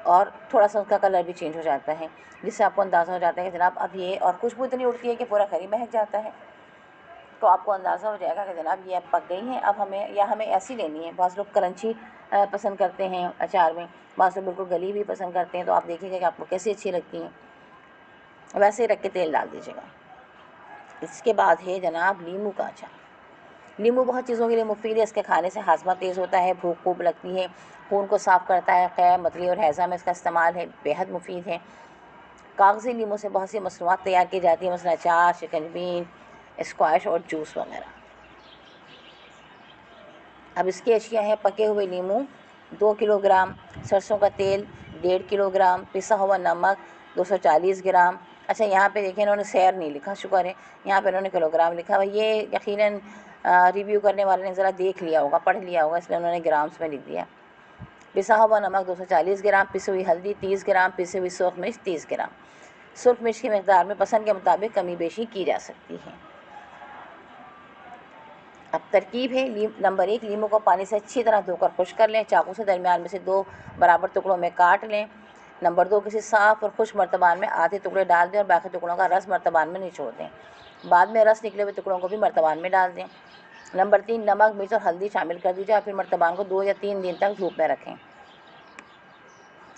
और थोड़ा सा उसका कलर भी चेंज हो जाता है, जिससे आपको अंदाज़ा हो जाता है कि जनाब अब ये, और खुशबू इतनी उड़ती है कि पूरा घर ही महक जाता है। तो आपको अंदाज़ा हो जाएगा कि जनाब ये अब पक गई हैं, अब हमें ऐसी लेनी है। बाज़ लोग क्रंची पसंद करते हैं अचार में, बाज़ लोग बिल्कुल गली भी पसंद करते हैं। तो आप देखिएगा कि आपको कैसी अच्छी लगती हैं, वैसे ही रख के तेल डाल दीजिएगा। इसके बाद है जनाब नींबू का अचार। नींबू बहुत चीज़ों के लिए मुफीद है। इसके खाने से हाजमा तेज़ होता है, भूख खूब लगती है, खून को साफ़ करता है, क़ै मतली और हैज़ा में इसका इस्तेमाल है, बेहद मुफीद है। कागज़ी नींबू से बहुत सी मसनूआत तैयार की जाती है, मसलन अचार, शिकंजी, स्क्वाश और जूस वगैरह। अब इसकी अशिया है, पके हुए नींबू 2 किलोग्राम, सरसों का तेल 1.5 किलोग्राम, पिसा हुआ नमक 240 ग्राम। अच्छा, यहाँ पे देखिए इन्होंने सैर नहीं लिखा, शुक्र है, यहाँ पे इन्होंने किलोग्राम लिखा हुआ। ये यकीनन रिव्यू करने वाले ने ज़रा देख लिया होगा, पढ़ लिया होगा, इसलिए उन्होंने ग्राम्स में लिख दिया। पिसा हुआ नमक 240 ग्राम, पिसी हुई हल्दी 30 ग्राम, पिसी हुई सूरख मिर्च 30 ग्राम। सूरख मिर्च की मकदार में पसंद के मुताबिक कमी बेशी की जा सकती है। अब तरकीब है, नंबर 1, नींबू को पानी से अच्छी तरह धोकर खुश्क कर लें, चाकू से दरमियान में से 2 बराबर टुकड़ों में काट लें। नंबर 2, किसी साफ़ और खुश्क मर्तबान में आधे टुकड़े डाल दें और बाकी टुकड़ों का रस मर्तबान में निचोड़ दें। बाद में रस निकले हुए टुकड़ों को भी मर्तबान में डाल दें। नंबर 3, नमक, मिर्च और हल्दी शामिल कर दीजिए और फिर मर्तबान को 2 या 3 दिन तक धूप में रखें।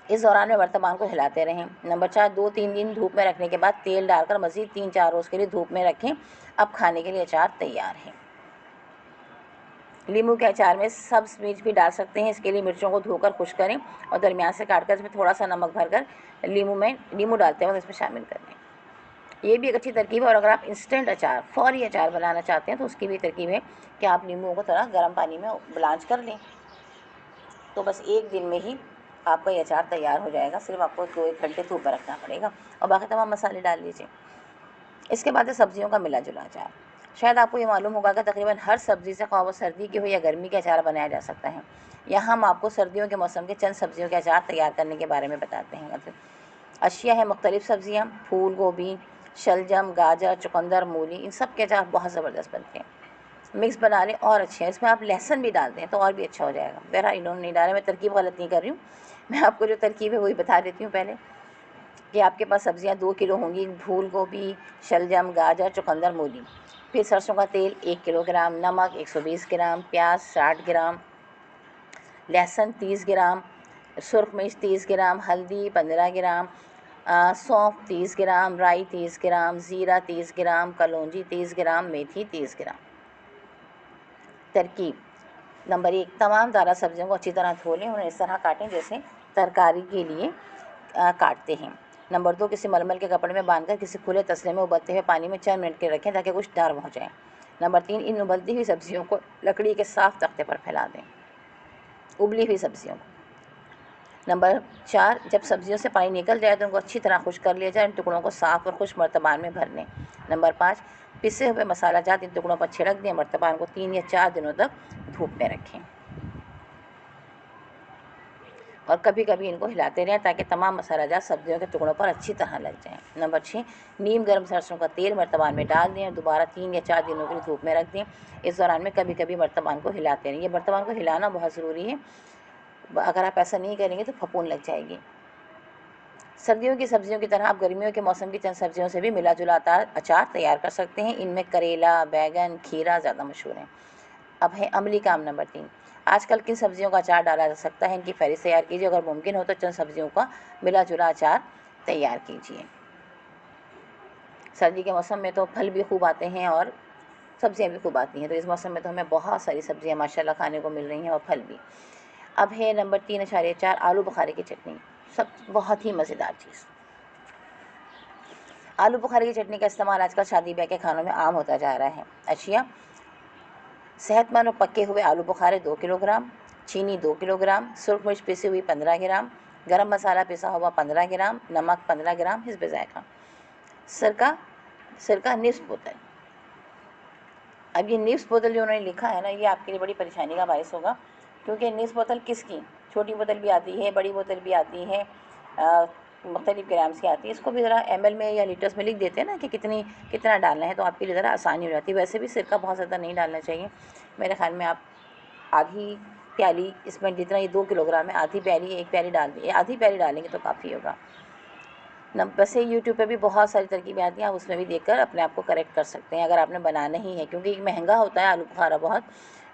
इस दौरान में मर्तबान को हिलाते रहें। नंबर 4, 2-3 दिन धूप में रखने के बाद तेल डालकर मज़ीद 3-4 रोज़ के लिए धूप में रखें। अब खाने के लिए अचार तैयार है। नींबू के अचार में सब्ज़ मिर्च भी डाल सकते हैं। इसके लिए मिर्चों को धोकर खुश्क करें और दरमियान से काटकर इसमें थोड़ा सा नमक भरकर नींबू डालते वक्त इसमें शामिल कर दें। ये भी एक अच्छी तरकीब है। और अगर आप इंस्टेंट अचार, फौरी अचार बनाना चाहते हैं तो उसकी भी तरकीब है कि आप नींबुओं को थोड़ा गर्म पानी में ब्लांच कर लें, तो बस 1 दिन में ही आपका ये अचार तैयार हो जाएगा। सिर्फ आपको 2-1 घंटे धूप में रखना पड़ेगा और बाकी तमाम मसाले डाल लीजिए। इसके बाद है सब्जियों का मिला जुला अचार। शायद आपको ये मालूम होगा कि तकरीबन हर सब्ज़ी से, ख़्वाह वो सर्दी की हो या गर्मी के अचार बनाया जा सकता है। यहाँ हम आपको सर्दियों के मौसम के चंद सब्जियों के अचार तैयार करने के बारे में बताते हैं। मतलब अशिया है, मुख्तलिफ़ सब्ज़ियाँ, फूल गोभी, शलजम, गाजर, चुकंदर, मूली, इन सब के अचार बहुत ज़बरदस्त बनते हैं। मिक्स बना लें और अच्छे हैं। इसमें आप लहसुन भी डाल दें तो और भी अच्छा हो जाएगा। बहरहाल इन्होंने नहीं डाला, मैं तरकीब गलत नहीं कर रही हूँ, मैं आपको जो तरकीब है वही बता देती हूँ पहले कि आपके पास सब्ज़ियाँ 2 किलो होंगी, फूल गोभी, शलजम, गाजर, चुकंदर, मूली। फिर सरसों का तेल 1 किलोग्राम, नमक 120 ग्राम, प्याज 60 ग्राम, लहसुन 30 ग्राम, सुरख मिर्च 30 ग्राम, हल्दी 15 ग्राम, सौंफ 30 ग्राम, राई 30 ग्राम, ज़ीरा 30 ग्राम, कलौंजी 30 ग्राम, मेथी 30 ग्राम। तरकीब नंबर 1, तमाम ताज़ा सब्जियों को अच्छी तरह धो लें, उन्हें इस तरह काटें जैसे तरकारी के लिए काटते हैं। नंबर 2, किसी मलमल के कपड़े में बांधकर किसी खुले तसले में उबलते हुए पानी में 4 मिनट के रखें ताकि कुछ नरम हो जाए। नंबर 3, इन उबलती हुई सब्जियों को लकड़ी के साफ़ तख्ते पर फैला दें, उबली हुई सब्जियों को। नंबर 4, जब सब्जियों से पानी निकल जाए तो उनको अच्छी तरह खुश्क कर लिया जाए, इन टुकड़ों को साफ़ और खुश्क मर्तबान में भर लें। नंबर 5, पिसे हुए मसाला जात इन टुकड़ों पर छिड़क दें, मर्तबान को 3 या 4 दिनों तक धूप में रखें और कभी कभी इनको हिलाते रहें ताकि तमाम मसाला जात सब्जियों के टुकड़ों पर अच्छी तरह लग जाएं। नंबर 6, नीम गर्म सरसों का तेल मर्तबान में डाल दें और दोबारा 3 या 4 दिनों के लिए धूप में रख दें। इस दौरान में कभी कभी मर्तबान को हिलाते रहें। ये मर्तबान को हिलाना बहुत ज़रूरी है, अगर आप ऐसा नहीं करेंगे तो फफूंद लग जाएगी। सर्दियों की सब्जियों की तरह आप गर्मियों के मौसम की चंद सब्जियों से भी मिला जुला अचार तैयार कर सकते हैं। इनमें करेला, बैगन, खीरा ज़्यादा मशहूर हैं। अब है अमली काम नंबर 3, आजकल किन सब्जियों का अचार डाला जा सकता है, इनकी फहरिस्त तैयार कीजिए। अगर मुमकिन हो तो चंद सब्जियों का मिला जुला अचार तैयार कीजिए। सर्दी के मौसम में तो फल भी खूब आते हैं और सब्जियां भी खूब आती हैं, तो इस मौसम में तो हमें बहुत सारी सब्जियां माशाल्लाह खाने को मिल रही हैं और फल भी। अब है नंबर 3.4 आलू बुखारे की चटनी। सब बहुत ही मज़ेदार चीज़। आलू बुखारे की चटनी का इस्तेमाल आजकल शादी ब्याह के खानों में आम होता जा रहा है। अशिया: सेहतमंद और पके हुए आलू बुखारे 2 किलोग्राम, चीनी 2 किलोग्राम, सुरख मिर्च पिसी हुई 15 ग्राम, गरम मसाला पिसा हुआ 15 ग्राम, नमक 15 ग्राम, हिस्ब ज़ायक़ा। सिरका सिरका निस्फ बोतल। अब ये निस्फ बोतल जो उन्होंने लिखा है ना, ये आपके लिए बड़ी परेशानी का बायस होगा, क्योंकि निस्फ बोतल किसकी, छोटी बोतल भी आती है, बड़ी बोतल भी आती है, मुख्तलिफ ग्राम्स की आती है। इसको भी ज़रा ml में या लीटर्स में लिख देते हैं ना कि कितना डालना है, तो आपके लिए ज़रा आसानी हो जाती है। वैसे भी सिरका बहुत ज़्यादा नहीं डालना चाहिए, मेरे ख्याल में आप आधी प्याली, इसमें जितना ये 2 किलोग्राम है, आधी प्याली 1 प्याली डाल दी, आधी प्याली डालेंगे तो काफ़ी होगा। वैसे यूट्यूब पे भी बहुत सारी तरकीबें आती हैं, आप उसमें भी देखकर अपने आप को करेक्ट कर सकते हैं अगर आपने बनाना ही है, क्योंकि महंगा होता है आलू बुखारा बहुत,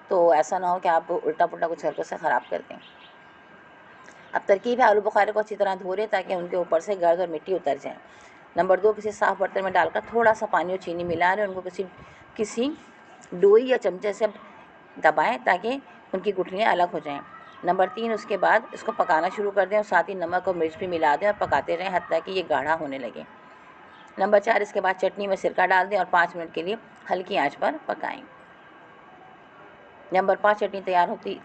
तो ऐसा ना हो कि आप उल्टा पुल्टा कुछ करके उसे ख़राब कर दें। अब तरकीब है, आलू बुखारे को अच्छी तरह धो लें ताकि उनके ऊपर से गर्द और मिट्टी उतर जाए। नंबर 2, किसी साफ़ बर्तन में डालकर थोड़ा सा पानी और चीनी मिला लें, उनको किसी डोई या चमचे से दबाएं ताकि उनकी गुठलियाँ अलग हो जाएं। नंबर 3, उसके बाद इसको पकाना शुरू कर दें और साथ ही नमक और मिर्च भी मिला दें और पकाते रहें हत्ता कि ये गाढ़ा होने लगे। नंबर 4, इसके बाद चटनी में सिरका डाल दें और 5 मिनट के लिए हल्की आंच पर पकाएं। नंबर 5, चटनी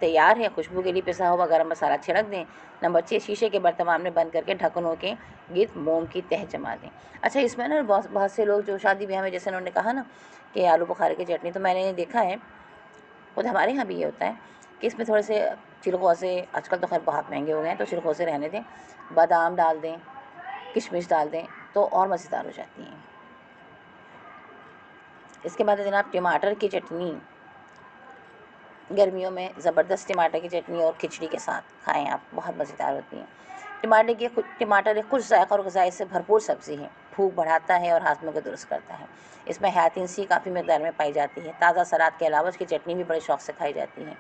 तैयार है। खुशबू के लिए पिसा हुआ गरम मसाला छिड़क दें। नंबर 6, शीशे के बर्तन में बंद करके ढक्कनों के गिर्द मोम की तह जमा दें। अच्छा, इसमें ना बहुत से लोग जो शादी ब्याह में, जैसे उन्होंने कहा ना कि आलू बुखारे की चटनी, तो मैंने देखा है, खुद हमारे यहाँ भी ये होता है कि इसमें थोड़े से चिलगोज़े, आजकल तो खैर बहुत महंगे हो गए हैं तो चिलगोज़े रहने दें, बादाम डाल दें, किशमिश डाल दें तो और मज़ेदार हो जाती हैं। इसके बाद जनाब टमाटर की चटनी, गर्मियों में ज़बरदस्त टमाटर की चटनी और खिचड़ी के साथ खाएं आप, बहुत मज़ेदार होती हैं। टमाटर एक खुश जायक़ा और ग़िज़ाई से भरपूर सब्ज़ी है, भूख बढ़ाता है और हाज़मे को दुरुस्त करता है। इसमें हयातीन सी काफ़ी मकदार में पाई जाती है। ताज़ा सलाद के अलावा इसकी चटनी भी बड़े शौक़ से खाई जाती है।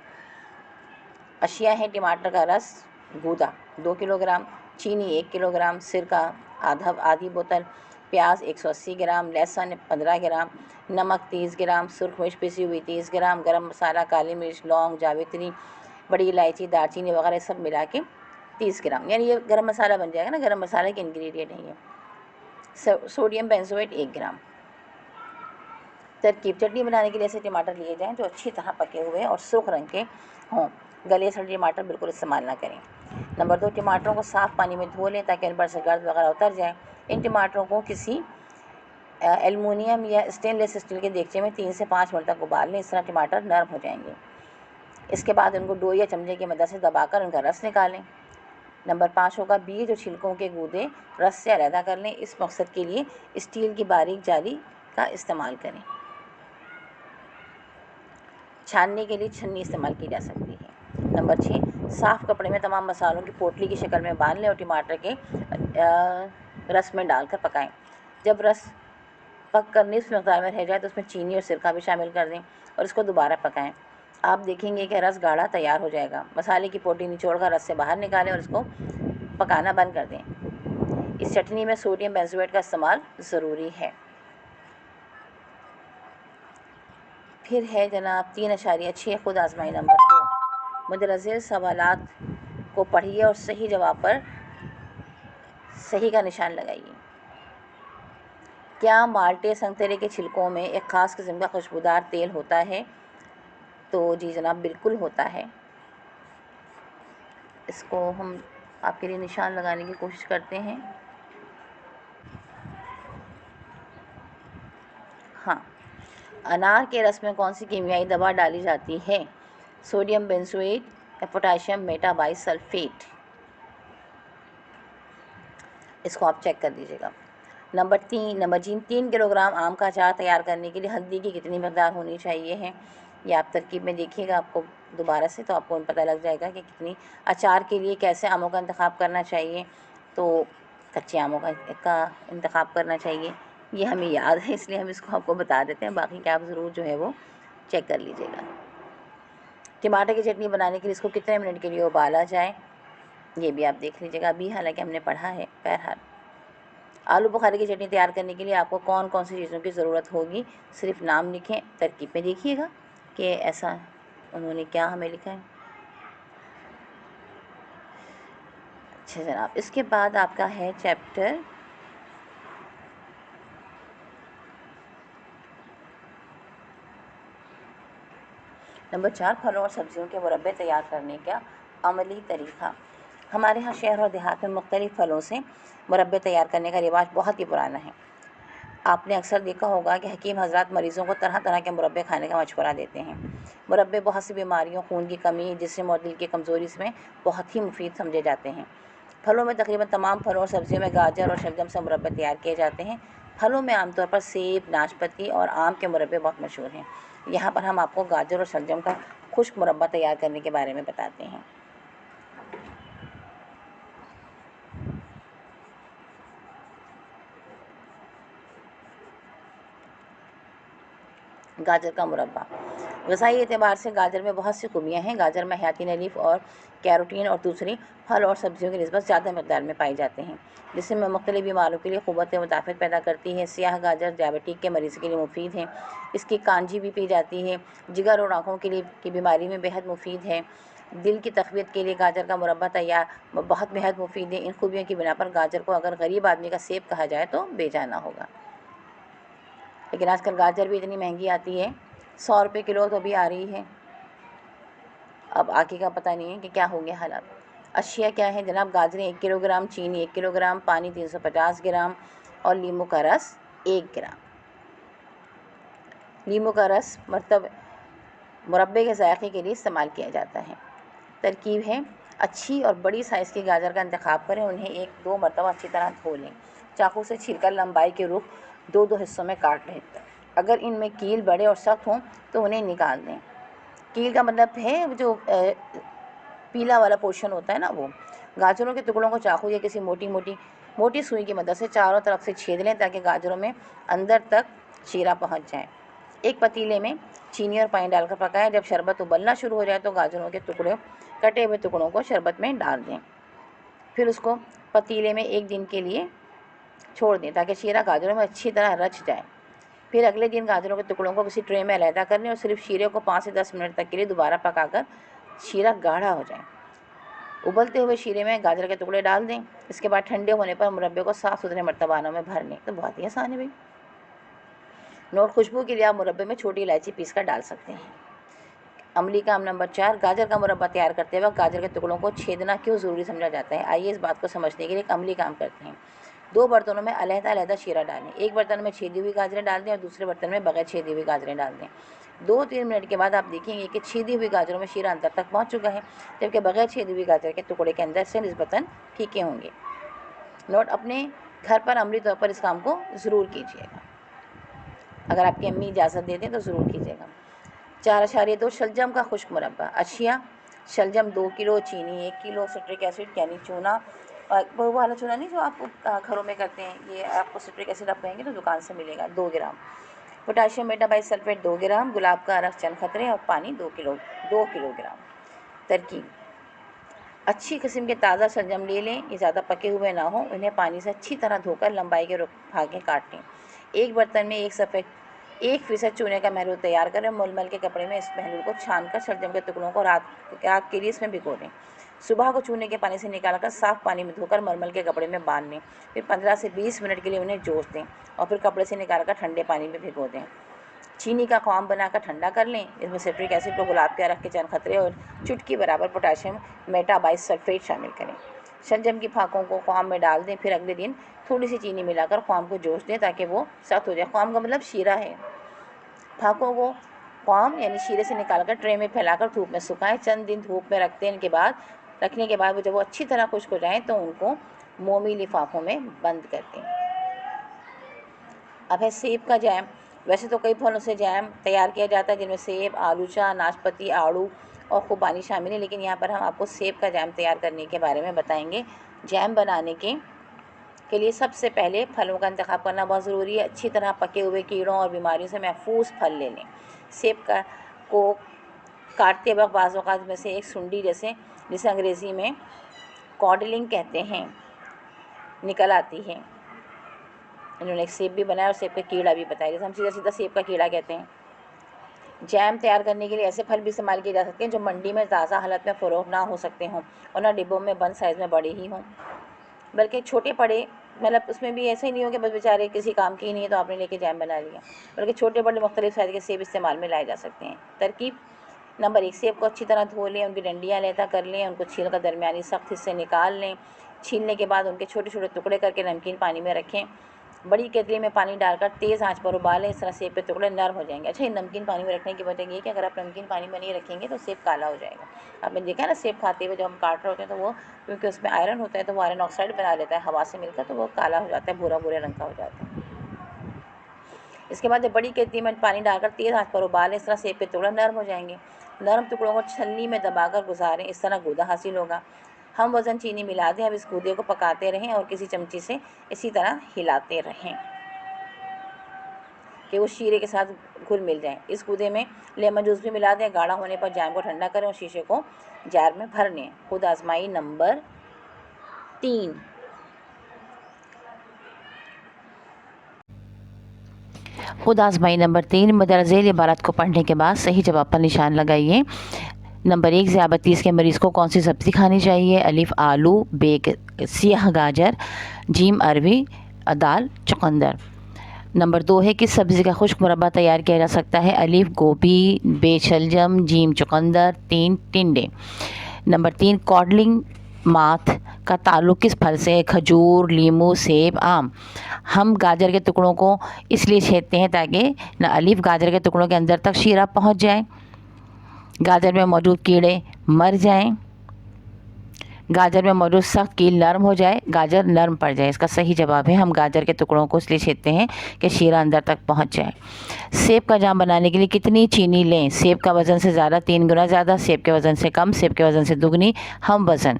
अशिया हैं, टमाटर का रस गूदा 2 किलोग्राम, चीनी 1 किलोग्राम, सिरका आधी बोतल, प्याज 180 ग्राम, लहसुन 15 ग्राम, नमक 30 ग्राम, सुरख मिर्च पिसी हुई 30 ग्राम, गरम मसाला, काली मिर्च, लौंग, जावित्री, बड़ी इलायची, दालचीनी वगैरह सब मिला के 30 ग्राम, यानी ये गरम मसाला बन जाएगा ना, गरम मसाले के इंग्रेडिएंट है ये। सोडियम बेंजोएट 1 ग्राम। तरकीब: चटनी बनाने के लिए ऐसे टमाटर लिए जाएँ जो अच्छी तरह पके हुए और सुर्ख रंग के हों। गले सड़े टमाटर बिल्कुल इस्तेमाल ना करें। नंबर 2, टमाटरों को साफ़ पानी में धो लें ताकि उन पर से गर्द वगैरह उतर जाए। इन टमाटरों को किसी एल्युमिनियम या स्टेनलेस स्टील के देगचे में 3 से 5 मिनट तक उबाल लें, इस तरह टमाटर नरम हो जाएंगे। इसके बाद उनको डो या चमचे की मदद से दबाकर उनका रस निकालें। नंबर 5 होगा, बीज और छिलकों के गूदे रस से अलहदा कर लें। इस मकसद के लिए स्टील की बारीक जाली का इस्तेमाल करें। छानने के लिए छन्नी इस्तेमाल की जा सकती है। नंबर 6, साफ़ कपड़े में तमाम मसालों की पोटली की शक्ल में बांध लें और टमाटर के रस में डालकर पकाएं। जब रस पक कर निस्फ मकदार में रह जाए तो उसमें चीनी और सिरका भी शामिल कर दें और इसको दोबारा पकाएं। आप देखेंगे कि रस गाढ़ा तैयार हो जाएगा। मसाले की पोटली निचोड़कर रस से बाहर निकालें और इसको पकाना बंद कर दें। इस चटनी में सोडियम बेंजोएट का इस्तेमाल ज़रूरी है। फिर है जनाब 3.6 खुद आजमाई। नंबर 2, मुंदरजे सवालात को पढ़िए और सही जवाब पर सही का निशान लगाइए। क्या माल्टे संतरे के छिलकों में एक ख़ास किस्म का खुशबूदार तेल होता है? तो जी जनाब, बिल्कुल होता है। इसको हम आपके लिए निशान लगाने की कोशिश करते हैं। हाँ, अनार के रस में कौन सी कीमियाई दवा डाली जाती है? सोडियम बेंजोएट या पोटाशियम मेटाबाइसल्फेट। इसको आप चेक कर लीजिएगा। नंबर 3 किलोग्राम आम का अचार तैयार करने के लिए हल्दी की कितनी मकदार होनी चाहिए है? ये आप तरकीब में देखिएगा आपको दोबारा से, तो आपको पता लग जाएगा कि कितनी। अचार के लिए कैसे आमों का इंतखाब करना चाहिए? तो कच्चे आमों का इंतखाब करना चाहिए, ये हमें याद है इसलिए हम इसको आपको बता देते हैं, बाकी क्या आप ज़रूर जो है वो चेक कर लीजिएगा। टमाटर की चटनी बनाने के लिए इसको कितने मिनट के लिए उबाला जाए, ये भी आप देख लीजिएगा। अभी हालांकि हमने पढ़ा है। बहरहाल आलू बुखारे की चटनी तैयार करने के लिए आपको कौन कौन सी चीज़ों की ज़रूरत होगी, सिर्फ नाम लिखें, तरकीब में देखिएगा कि ऐसा उन्होंने क्या हमें लिखा है। अच्छा जनाब, इसके बाद आपका है चैप्टर नंबर 4, फलों और सब्जियों के मुरब्बे तैयार करने का अमली तरीक़ा। हमारे यहाँ शहर और देहात में मुख्तलिफ़ फलों से मुरब्बे तैयार करने का रिवाज बहुत ही पुराना है। आपने अक्सर देखा होगा कि हकीम हज़रात मरीज़ों को तरह तरह के मुरब्बे खाने का मशवरा देते हैं। मुरब्बे बहुत सी बीमारियों, खून की कमी, जिस्म और दिल की कमज़ोरी में बहुत ही मुफीद समझे जाते हैं। फलों में तकरीबन तमाम फलों और सब्जियों में गाजर और शलजम से मुरब्बे तैयार किए जाते हैं। फलों में आमतौर पर सेब, नाशपाती और आम के मुरब्बे बहुत मशहूर हैं। यहाँ पर हम आपको गाजर और शलजम का खुश्क मुरब्बा तैयार करने के बारे में बताते हैं। गाजर का मुरब्बा। ग़िज़ाई एतबार से गाजर में बहुत सी खूबियाँ हैं। गाजर में हयातीन अलीफ और कैरोटीन और दूसरी फल और सब्जियों की निस्बत ज़्यादा मकदार में पाई जाते हैं, जिसमें मुख्तलिफ़ बीमारों के लिए क़ुव्वत मुदाफ़त पैदा करती है। सियाह गाजर डायबिटीज़ के मरीज़ के लिए मुफीद है। इसकी कांजी भी पी जाती है। जिगर और आँखों के लिए की बीमारी में बेहद मुफीद है। दिल की तक़वियत के लिए गाजर का मुरब्बा तैयार बहुत बेहद मुफीद है। इन खूबियों की बिना पर गाजर को अगर गरीब आदमी का सेब कहा जाए तो बेजाना होगा। लेकिन आजकल गाजर भी इतनी महंगी आती है, 100 रुपये किलो तो भी आ रही है। अब आगे का पता नहीं है कि क्या हो गया हालात। अशिया क्या है जनाब? गाजरें 1 किलोग्राम, चीनी 1 किलोग्राम, पानी 350 ग्राम और नींबू का रस 1 ग्राम। नींबू का रस मतलब मुरब्बे के जायके के लिए इस्तेमाल किया जाता है। तरकीब है, अच्छी और बड़ी साइज़ की गाजर का इंतखाब करें। उन्हें 1-2 मरतबा अच्छी तरह धो लें। चाकू से छीलकर लंबाई के रुख 2-2 हिस्सों में काट लें। अगर इनमें कील बड़े और सख्त हों तो उन्हें निकाल दें। कील का मतलब है जो पीला वाला पोर्शन होता है ना, वो। गाजरों के टुकड़ों को चाकू या किसी मोटी सुई की मदद से चारों तरफ से छेद लें ताकि गाजरों में अंदर तक शीरा पहुंच जाए। एक पतीले में चीनी और पानी डालकर पकाएं। जब शरबत उबलना शुरू हो जाए तो गाजरों के कटे हुए टुकड़ों को शरबत में डाल दें। फिर उसको पतीले में 1 दिन के लिए छोड़ दें ताकि शीरा गाजरों में अच्छी तरह रच जाए। फिर अगले दिन गाजरों के टुकड़ों को किसी ट्रे में अलहदा कर लें और सिर्फ शीरे को 5 से 10 मिनट तक के लिए दोबारा पकाकर शीरा गाढ़ा हो जाए। उबलते हुए शीरे में गाजर के टुकड़े डाल दें। इसके बाद ठंडे होने पर मुरब्बे को साफ़ सुथरे मर्तबानों में भर लें। तो बहुत ही आसान है भाई। नोट, खुशबू के लिए आप मुरब्बे में छोटी इलायची पीस कर डाल सकते हैं। अमली काम नंबर 4, गाजर का मुरब्बा तैयार करते वक्त गाजर के टुकड़ों को छेदना क्यों ज़रूरी समझा जाता है। आइए इस बात को समझने के लिए एक अमली काम करते हैं। 2 बर्तनों में अलहदा शीरा डालें। एक बर्तन में छेदी हुई गाजरें डाल दें और दूसरे बर्तन में बगैर छेदी हुई गाजरें डाल दें। 2-3 मिनट के बाद आप देखेंगे कि छेदी हुई गाजरों में शीरा अंदर तक पहुंच चुका है, जबकि बगैर छेदी हुई गाजर के टुकड़े के अंदर से निस्बतन फीके होंगे। नोट, अपने घर पर अमली तौर पर इस काम को ज़रूर कीजिएगा। अगर आपकी अम्मी इजाज़त दे दें तो ज़रूर कीजिएगा। 4.2 शलजम का खुश्क मुरब्बा। अशिया, शलजम 2 किलो, चीनी 1 किलो, सिट्रिक एसिड यानी चूना, वो वाला चूना नहीं जो आप घरों में करते हैं, ये आपको सिट्रिक एसिड आप कहेंगे तो दुकान से मिलेगा, 2 ग्राम। पोटाशियम मेटाबाइसल्फेट 2 ग्राम, गुलाब का अरक चंद खतरे और पानी 2 किलोग्राम। तरकीब, अच्छी किस्म के ताज़ा शलजम ले लें। ये ज़्यादा पके हुए ना हो। इन्हें पानी से अच्छी तरह धोकर लंबाई के भागें काट लें। एक बर्तन में 1% चूने का महलूल तैयार करें। मलमल के कपड़े में इस महलूल को छानकर शलजम के टुकड़ों को रात के लिए इसमें भिगो दें। सुबह को चूने के पानी से निकालकर साफ़ पानी में धोकर मलमल के कपड़े में बांध लें। फिर 15 से 20 मिनट के लिए उन्हें जोश दें और फिर कपड़े से निकालकर ठंडे पानी में भिगो दें। चीनी का ख्वाम बनाकर ठंडा कर लें। इसमें सिट्रिक एसिड को गुलाब के अरक के चंद खतरे और चुटकी बराबर पोटाशियम मेटाबाइसल्फेट शामिल करें। शलजम की फाकों को ख्वाम में डाल दें। फिर अगले दिन थोड़ी सी चीनी मिलाकर ख्वाम को जोश दें ताकि वो सख्त हो जाए। ख्वाम का मतलब शीरा है। फाकों को ख्वाम यानी शीरे से निकालकर ट्रे में फैलाकर धूप में सुखाएं। चंद दिन धूप में रखने के बाद जब वो अच्छी तरह खुश्क हो जाएँ तो उनको मोमी लिफाफों में बंद कर दें। अब है सेब का जैम। वैसे तो कई फलों से जैम तैयार किया जाता है जिनमें सेब, आलूचा, नाशपाती, आड़ू और खुबानी शामिल है, लेकिन यहाँ पर हम आपको सेब का जैम तैयार करने के बारे में बताएंगे। जैम बनाने के लिए सबसे पहले फलों का इंतखाब करना बहुत ज़रूरी है। अच्छी तरह पके हुए कीड़ों और बीमारियों से महफूज फल ले लें। सेब को काटते वक्त बाज़ औक़ात में से एक सुंडी जिसे अंग्रेज़ी में कॉडलिंग कहते हैं निकल आती है। इन्होंने एक सेब भी बनाया और सेब का कीड़ा भी बताया, जैसे हम सीधा सीधा सेब का कीड़ा कहते हैं। जैम तैयार करने के लिए ऐसे फल भी इस्तेमाल किए जा सकते हैं जो मंडी में ताज़ा हालत में फ़रोख्त ना हो सकते हों और ना डिब्बों में बंद साइज़ में बड़े ही हों, बल्कि छोटे पड़े, मतलब उसमें भी ऐसा ही नहीं हो कि बस बेचारे किसी काम की ही नहीं है तो आपने लेके जैम बना लिया, बल्कि छोटे बड़े मुख्तलिफ साइज़ के सेब इस्तेमाल में लाए जा सकते हैं। तरकीब नंबर 1, सेब को अच्छी तरह धो लें, उनकी डंडियाँ अलहदा कर लें, उनको छील कर दरमियानी सख्त हिस्से निकाल लें। छीलने के बाद उनके छोटे छोटे टुकड़े करके नमकीन पानी में रखें। बड़ी केतली में पानी डालकर तेज़ आंच पर उबालें, इस तरह सेब के टुकड़े नरम हो जाएंगे। अच्छा, ये नमकीन पानी में रखने की वजह ये है कि अगर आप नमकीन पानी में नहीं रखेंगे तो सेब काला हो जाएगा। आपने देखा है ना, सेब खाते हुए जब हम काट रहे होते हैं तो वो, क्योंकि उसमें आयरन होता है तो वो आयरन ऑक्साइड बना लेता है हवा से मिलकर, तो वो काला हो जाता है, भूरा भूरे रंग का हो जाता है। इसके बाद जब बड़ी केतली में पानी डालकर तेज़ आंच पर उबालें, इस तरह सेब के टुकड़े नरम हो जाएंगे। नरम टुकड़ों को छलनी में दबाकर गुजारें, इस तरह गूदा हासिल होगा। हम वज़न चीनी मिला दें। अब इस गूदे को पकाते रहें और किसी चमची से इसी तरह हिलाते रहें कि वो शीरे के साथ घुल मिल जाए। इस गूदे में लेमन जूस भी मिला दें। गाढ़ा होने पर जैम को ठंडा करें और शीशे को जार में भर लें। खुद आजमाई नंबर 3। खुद आजमाई नंबर 3, मदरज़ेल इबारत को पढ़ने के बाद सही जवाब पर निशान लगाइए। नंबर 1, ज़ियाबतीस के मरीज़ को कौन सी सब्ज़ी खानी चाहिए? अलिफ आलू, बे सियाह गाजर, जीम अरवी, दाल चुकंदर। नंबर 2 है, किस सब्ज़ी का खुश्क मुरब्बा तैयार किया जा सकता है? अलिफ गोभी, बे शलजम, जीम चुकंदर, 3 टिंडे। नंबर 3, कॉडलिंग माथ का ताल्लुक़ किस फल से है? खजूर, लीमू, सेब, आम। हम गाजर के टुकड़ों को इसलिए छेदते हैं ताकि न अलिफ गाजर के टुकड़ों के अंदर तक शीरा पहुंच जाए, गाजर में मौजूद कीड़े मर जाएं, गाजर में मौजूद सख्त कील नरम हो जाए, गाजर नरम पड़ जाए। इसका सही जवाब है, हम गाजर के टुकड़ों को इसलिए छेदते हैं कि शीरा अंदर तक पहुंच जाए। सेब का जाम बनाने के लिए कितनी चीनी लें? सेब का वज़न से ज़्यादा 3 गुना ज़्यादा, सेब के वज़न से कम, सेब के वज़न से दुगनी, हम वज़न।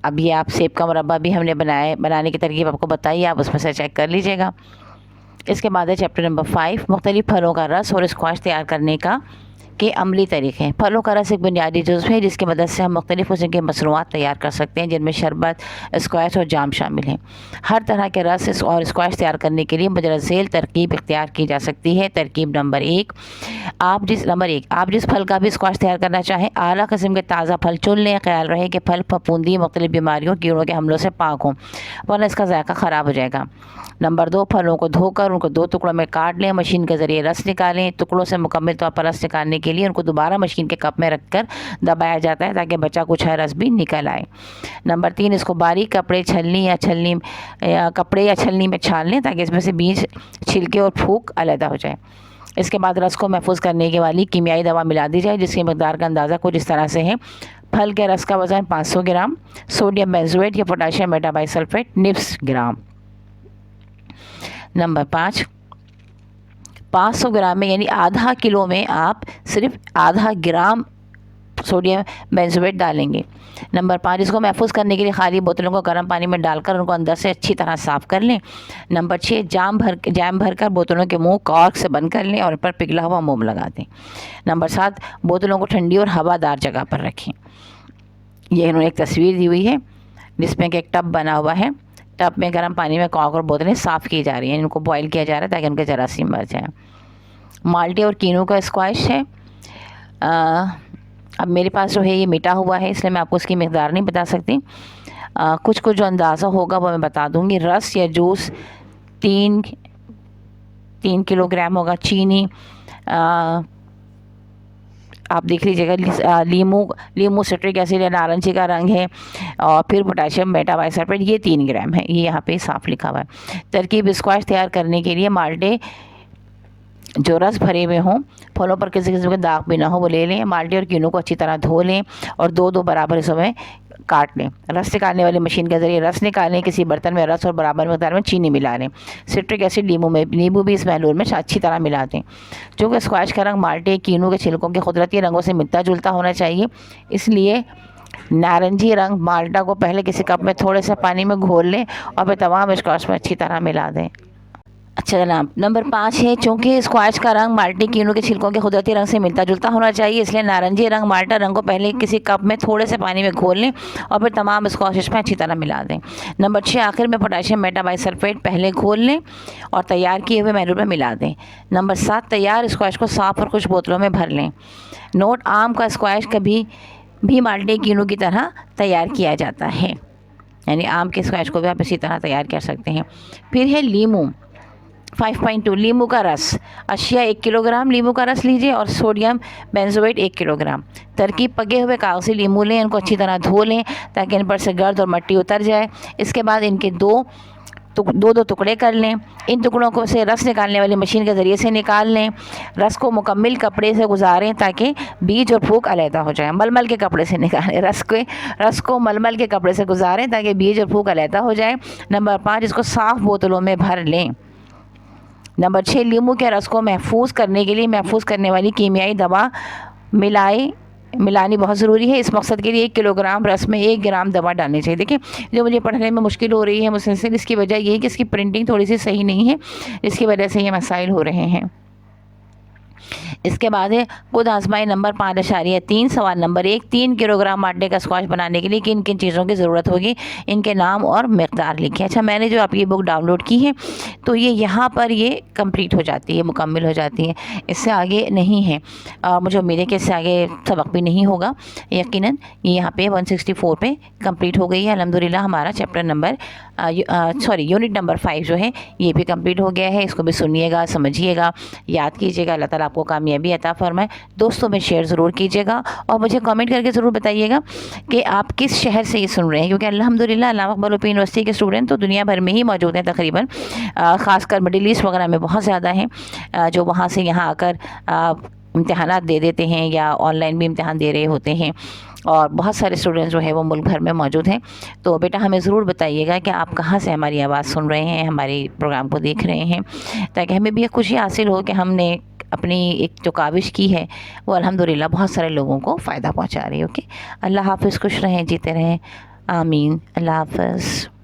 अब ये आप सेब का मुरब्बा भी हमने बनाने की तरकीब आपको बताई, आप उसमें से चेक कर लीजिएगा। इसके बाद है चैप्टर नंबर 5, मुख्तलिफ फलों का रस और स्क्वाश तैयार करने के अमली तरीक़े। फलों का रस एक बुनियादी जुज़्व है जिसकी मदद से हम मुख्तलिफ़ किस्म के मसनूआत तैयार कर सकते हैं, जिनमें शरबत, स्क्वाश और जाम शामिल हैं। हर तरह के रस और स्क्वाश तैयार करने के लिए मुतज़्ज़ेल तरकीब इख्तियार की जा सकती है। तरकीब नंबर 1, आप जिस फल का भी स्क्वाश तैयार करना चाहें, आला किस्म के ताज़ा फल चुन लें। ख्याल रहे कि फल फफूंदी, मुख्तलिफ बीमारियों, कीड़ों के हमलों से पाक हों, वरना इसका जायका ख़राब हो जाएगा। नंबर 2, फलों को धोकर उनको 2 टुकड़ों में काट लें। मशीन के ज़रिए रस निकालें। टुकड़ों से मुकम्मल तौर पर रस निकालने के लिए उनको दोबारा मशीन के कप में रखकर दबाया जाता है ताकि बचा कुछ है रस भी निकल आए। नंबर 3, इसको बारीक कपड़े या छलनी में छान लें ताकि इसमें से बीज, छिलके और फूक अलग हो जाए। इसके बाद रस को महफूज करने के वाली कीमियाई दवा मिला दी जाए, जिसकी मकदार का अंदाज़ा कुछ इस तरह से है। फल के रस का वज़न 500 ग्राम, सोडियम बेंजोएट या पोटाशियम मेटाबाइसल्फेट निफ्स ग्राम। नंबर 5, 500 ग्राम में यानी आधा किलो में आप सिर्फ आधा ग्राम सोडियम बेंजोएट डालेंगे। नंबर 5, इसको महफूज करने के लिए खाली बोतलों को गर्म पानी में डालकर उनको अंदर से अच्छी तरह साफ़ कर लें। नंबर 6, जैम भरकर बोतलों के मुंह कॉर्क से बंद कर लें और उन पर पिघला हुआ मोम लगा दें। नंबर 7, बोतलों को ठंडी और हवादार जगह पर रखें। ये इन्होंने एक तस्वीर दी हुई है जिसमें कि एक टब बना हुआ है। टब में गर्म पानी में कॉर्क और बोतलें साफ़ की जा रही हैं, इनको बॉईल किया जा रहा है ताकि उनके जरासीम मर जाएँ। माल्टे और कीनू का स्क्वाश है। अब मेरे पास जो है ये मिटा हुआ है, इसलिए मैं आपको उसकी मकदार नहीं बता सकती। कुछ जो अंदाज़ा होगा वो मैं बता दूंगी। रस या जूस 3 किलोग्राम होगा। चीनी आप देख लीजिएगा। लीमू सिट्रिक एसिड या नारंगी का रंग है, और फिर पोटाशियम मेटाबाइसल्फेट ये 3 ग्राम है, ये यहाँ पे साफ लिखा हुआ है। तरकीब स्क्वाश तैयार करने के लिए माल्टे जो रस भरे हुए हों, फलों पर किसी किस्म के दाग भी ना हो, वो ले लें। माल्टे और कीनू को अच्छी तरह धो लें और 2-2 बराबर हिस्सों में काट लें। रस निकालने वाली मशीन के ज़रिए रस निकालें। किसी बर्तन में रस और बराबर मकदार में चीनी मिला लें। सिट्रिक एसिड, नींबू भी इस महलूल में अच्छी तरह मिला दें। चूँकि स्क्वाश का रंग माल्टे, कीनू के छिलकों के कुदरती रंगों से मिलता जुलता होना चाहिए, इसलिए नारंगी रंग माल्टा को पहले किसी कप में थोड़े से पानी में घोल लें और फिर तमाम स्क्वाश में अच्छी तरह मिला दें। अच्छा जनाब, नंबर 5 है, चूँकि स्क्वैश का रंग माल्टे कीनों के छिलकों के कुदरती रंग से मिलता जुलता होना चाहिए, इसलिए नारंगी रंग माल्टा रंग को पहले किसी कप में थोड़े से पानी में घोल लें और फिर तमाम स्क्वैश में अच्छी तरह मिला दें। नंबर 6, आखिर में पोटेशियम मेटाबाइसल्फेट पहले घोल लें और तैयार किए हुए मैनूर में मिला दें। नंबर 7, तैयार स्क्वैश को साफ़ और खुश बोतलों में भर लें। नोट, आम का स्क्वैश कभी भी माल्टे कीनों की तरह तैयार किया जाता है, यानी आम के स्क्वैश को भी आप इसी तरह तैयार कर सकते हैं। फिर है लीमू 5.2, लीमू का रस। अशिया 1 किलोग्राम लीमू का रस लीजिए और सोडियम बेंजोएट 1 किलोग्राम। तरकीब, पके हुए कागजी लीमू लें, इनको अच्छी तरह धो लें ताकि इन पर से गर्द और मिट्टी उतर जाए। इसके बाद इनके दो टुकड़े कर लें। इन टुकड़ों को से रस निकालने वाली मशीन के ज़रिए से निकाल लें। रस को मुकम्मल कपड़े से गुजारें ताकि बीज और फूक अलहदा हो जाए। मलमल के कपड़े से निकालें, रस को मलमल के कपड़े से गुजारें ताकि बीज और फूक अलहदा हो जाए। नंबर 5, इसको साफ़ बोतलों में भर लें। नंबर 6, लीमू के रस को महफूज करने के लिए महफूज करने वाली कीमियाई दवा मिलानी बहुत ज़रूरी है। इस मकसद के लिए 1 किलोग्राम रस में 1 ग्राम दवा डालनी चाहिए। देखिए, जो मुझे पढ़ने में मुश्किल हो रही है मुसलसल, इसकी वजह ये है कि इसकी प्रिंटिंग थोड़ी सी सही नहीं है, इसकी वजह से ये मसाइल हो रहे हैं। इसके बाद है खुद आजमाई नंबर 5.3, सवाल नंबर 1, 3 किलोग्राम आटे का स्क्वैश बनाने के लिए किन किन चीज़ों की ज़रूरत होगी, इनके नाम और मिकदार लिखें। अच्छा, मैंने जो आपकी बुक डाउनलोड की है तो ये यहाँ पर ये कंप्लीट हो जाती है, मुकम्मल हो जाती है, इससे आगे नहीं है। मुझे उम्मीद है कि इससे आगे सबक भी नहीं होगा यकीनन। ये यहाँ पे 164 पे कंप्लीट हो गई है अल्हम्दुलिल्लाह। हमारा चैप्टर नंबर यूनिट नंबर 5 जो है ये भी कंप्लीट हो गया है। इसको भी सुनिएगा, समझिएगा, याद कीजिएगा। अल्लाह ताला आपको कामयाबी अता फरमाए। दोस्तों में शेयर ज़रूर कीजिएगा और मुझे कमेंट करके ज़रूर बताइएगा कि आप किस शहर से ये सुन रहे हैं, क्योंकि अल्हम्दुलिल्लाह अल्लामा इक़बाल ओपन यूनिवर्सिटी के स्टूडेंट तो दुनिया भर में ही मौजूद हैं तकरीबन, ख़ासकर मिडिल ईस्ट वगैरह में बहुत ज़्यादा हैं जो वहाँ से यहाँ आकर इम्तिहानात दे देते हैं या ऑनलाइन भी इम्तिहान दे रहे होते हैं, और बहुत सारे स्टूडेंट्स जो है वो मुल्क भर में मौजूद हैं। तो बेटा हमें ज़रूर बताइएगा कि आप कहाँ से हमारी आवाज़ सुन रहे हैं, हमारे प्रोग्राम को देख रहे हैं, ताकि हमें भी खुशी हासिल हो कि हमने अपनी एक जो काविश की है वो अल्हम्दुलिल्लाह बहुत सारे लोगों को फ़ायदा पहुँचा रही है। ओके, अल्लाह हाफ़िज़, खुश रहें, जीते रहें, आमीन, अल्लाह हाफ़िज़।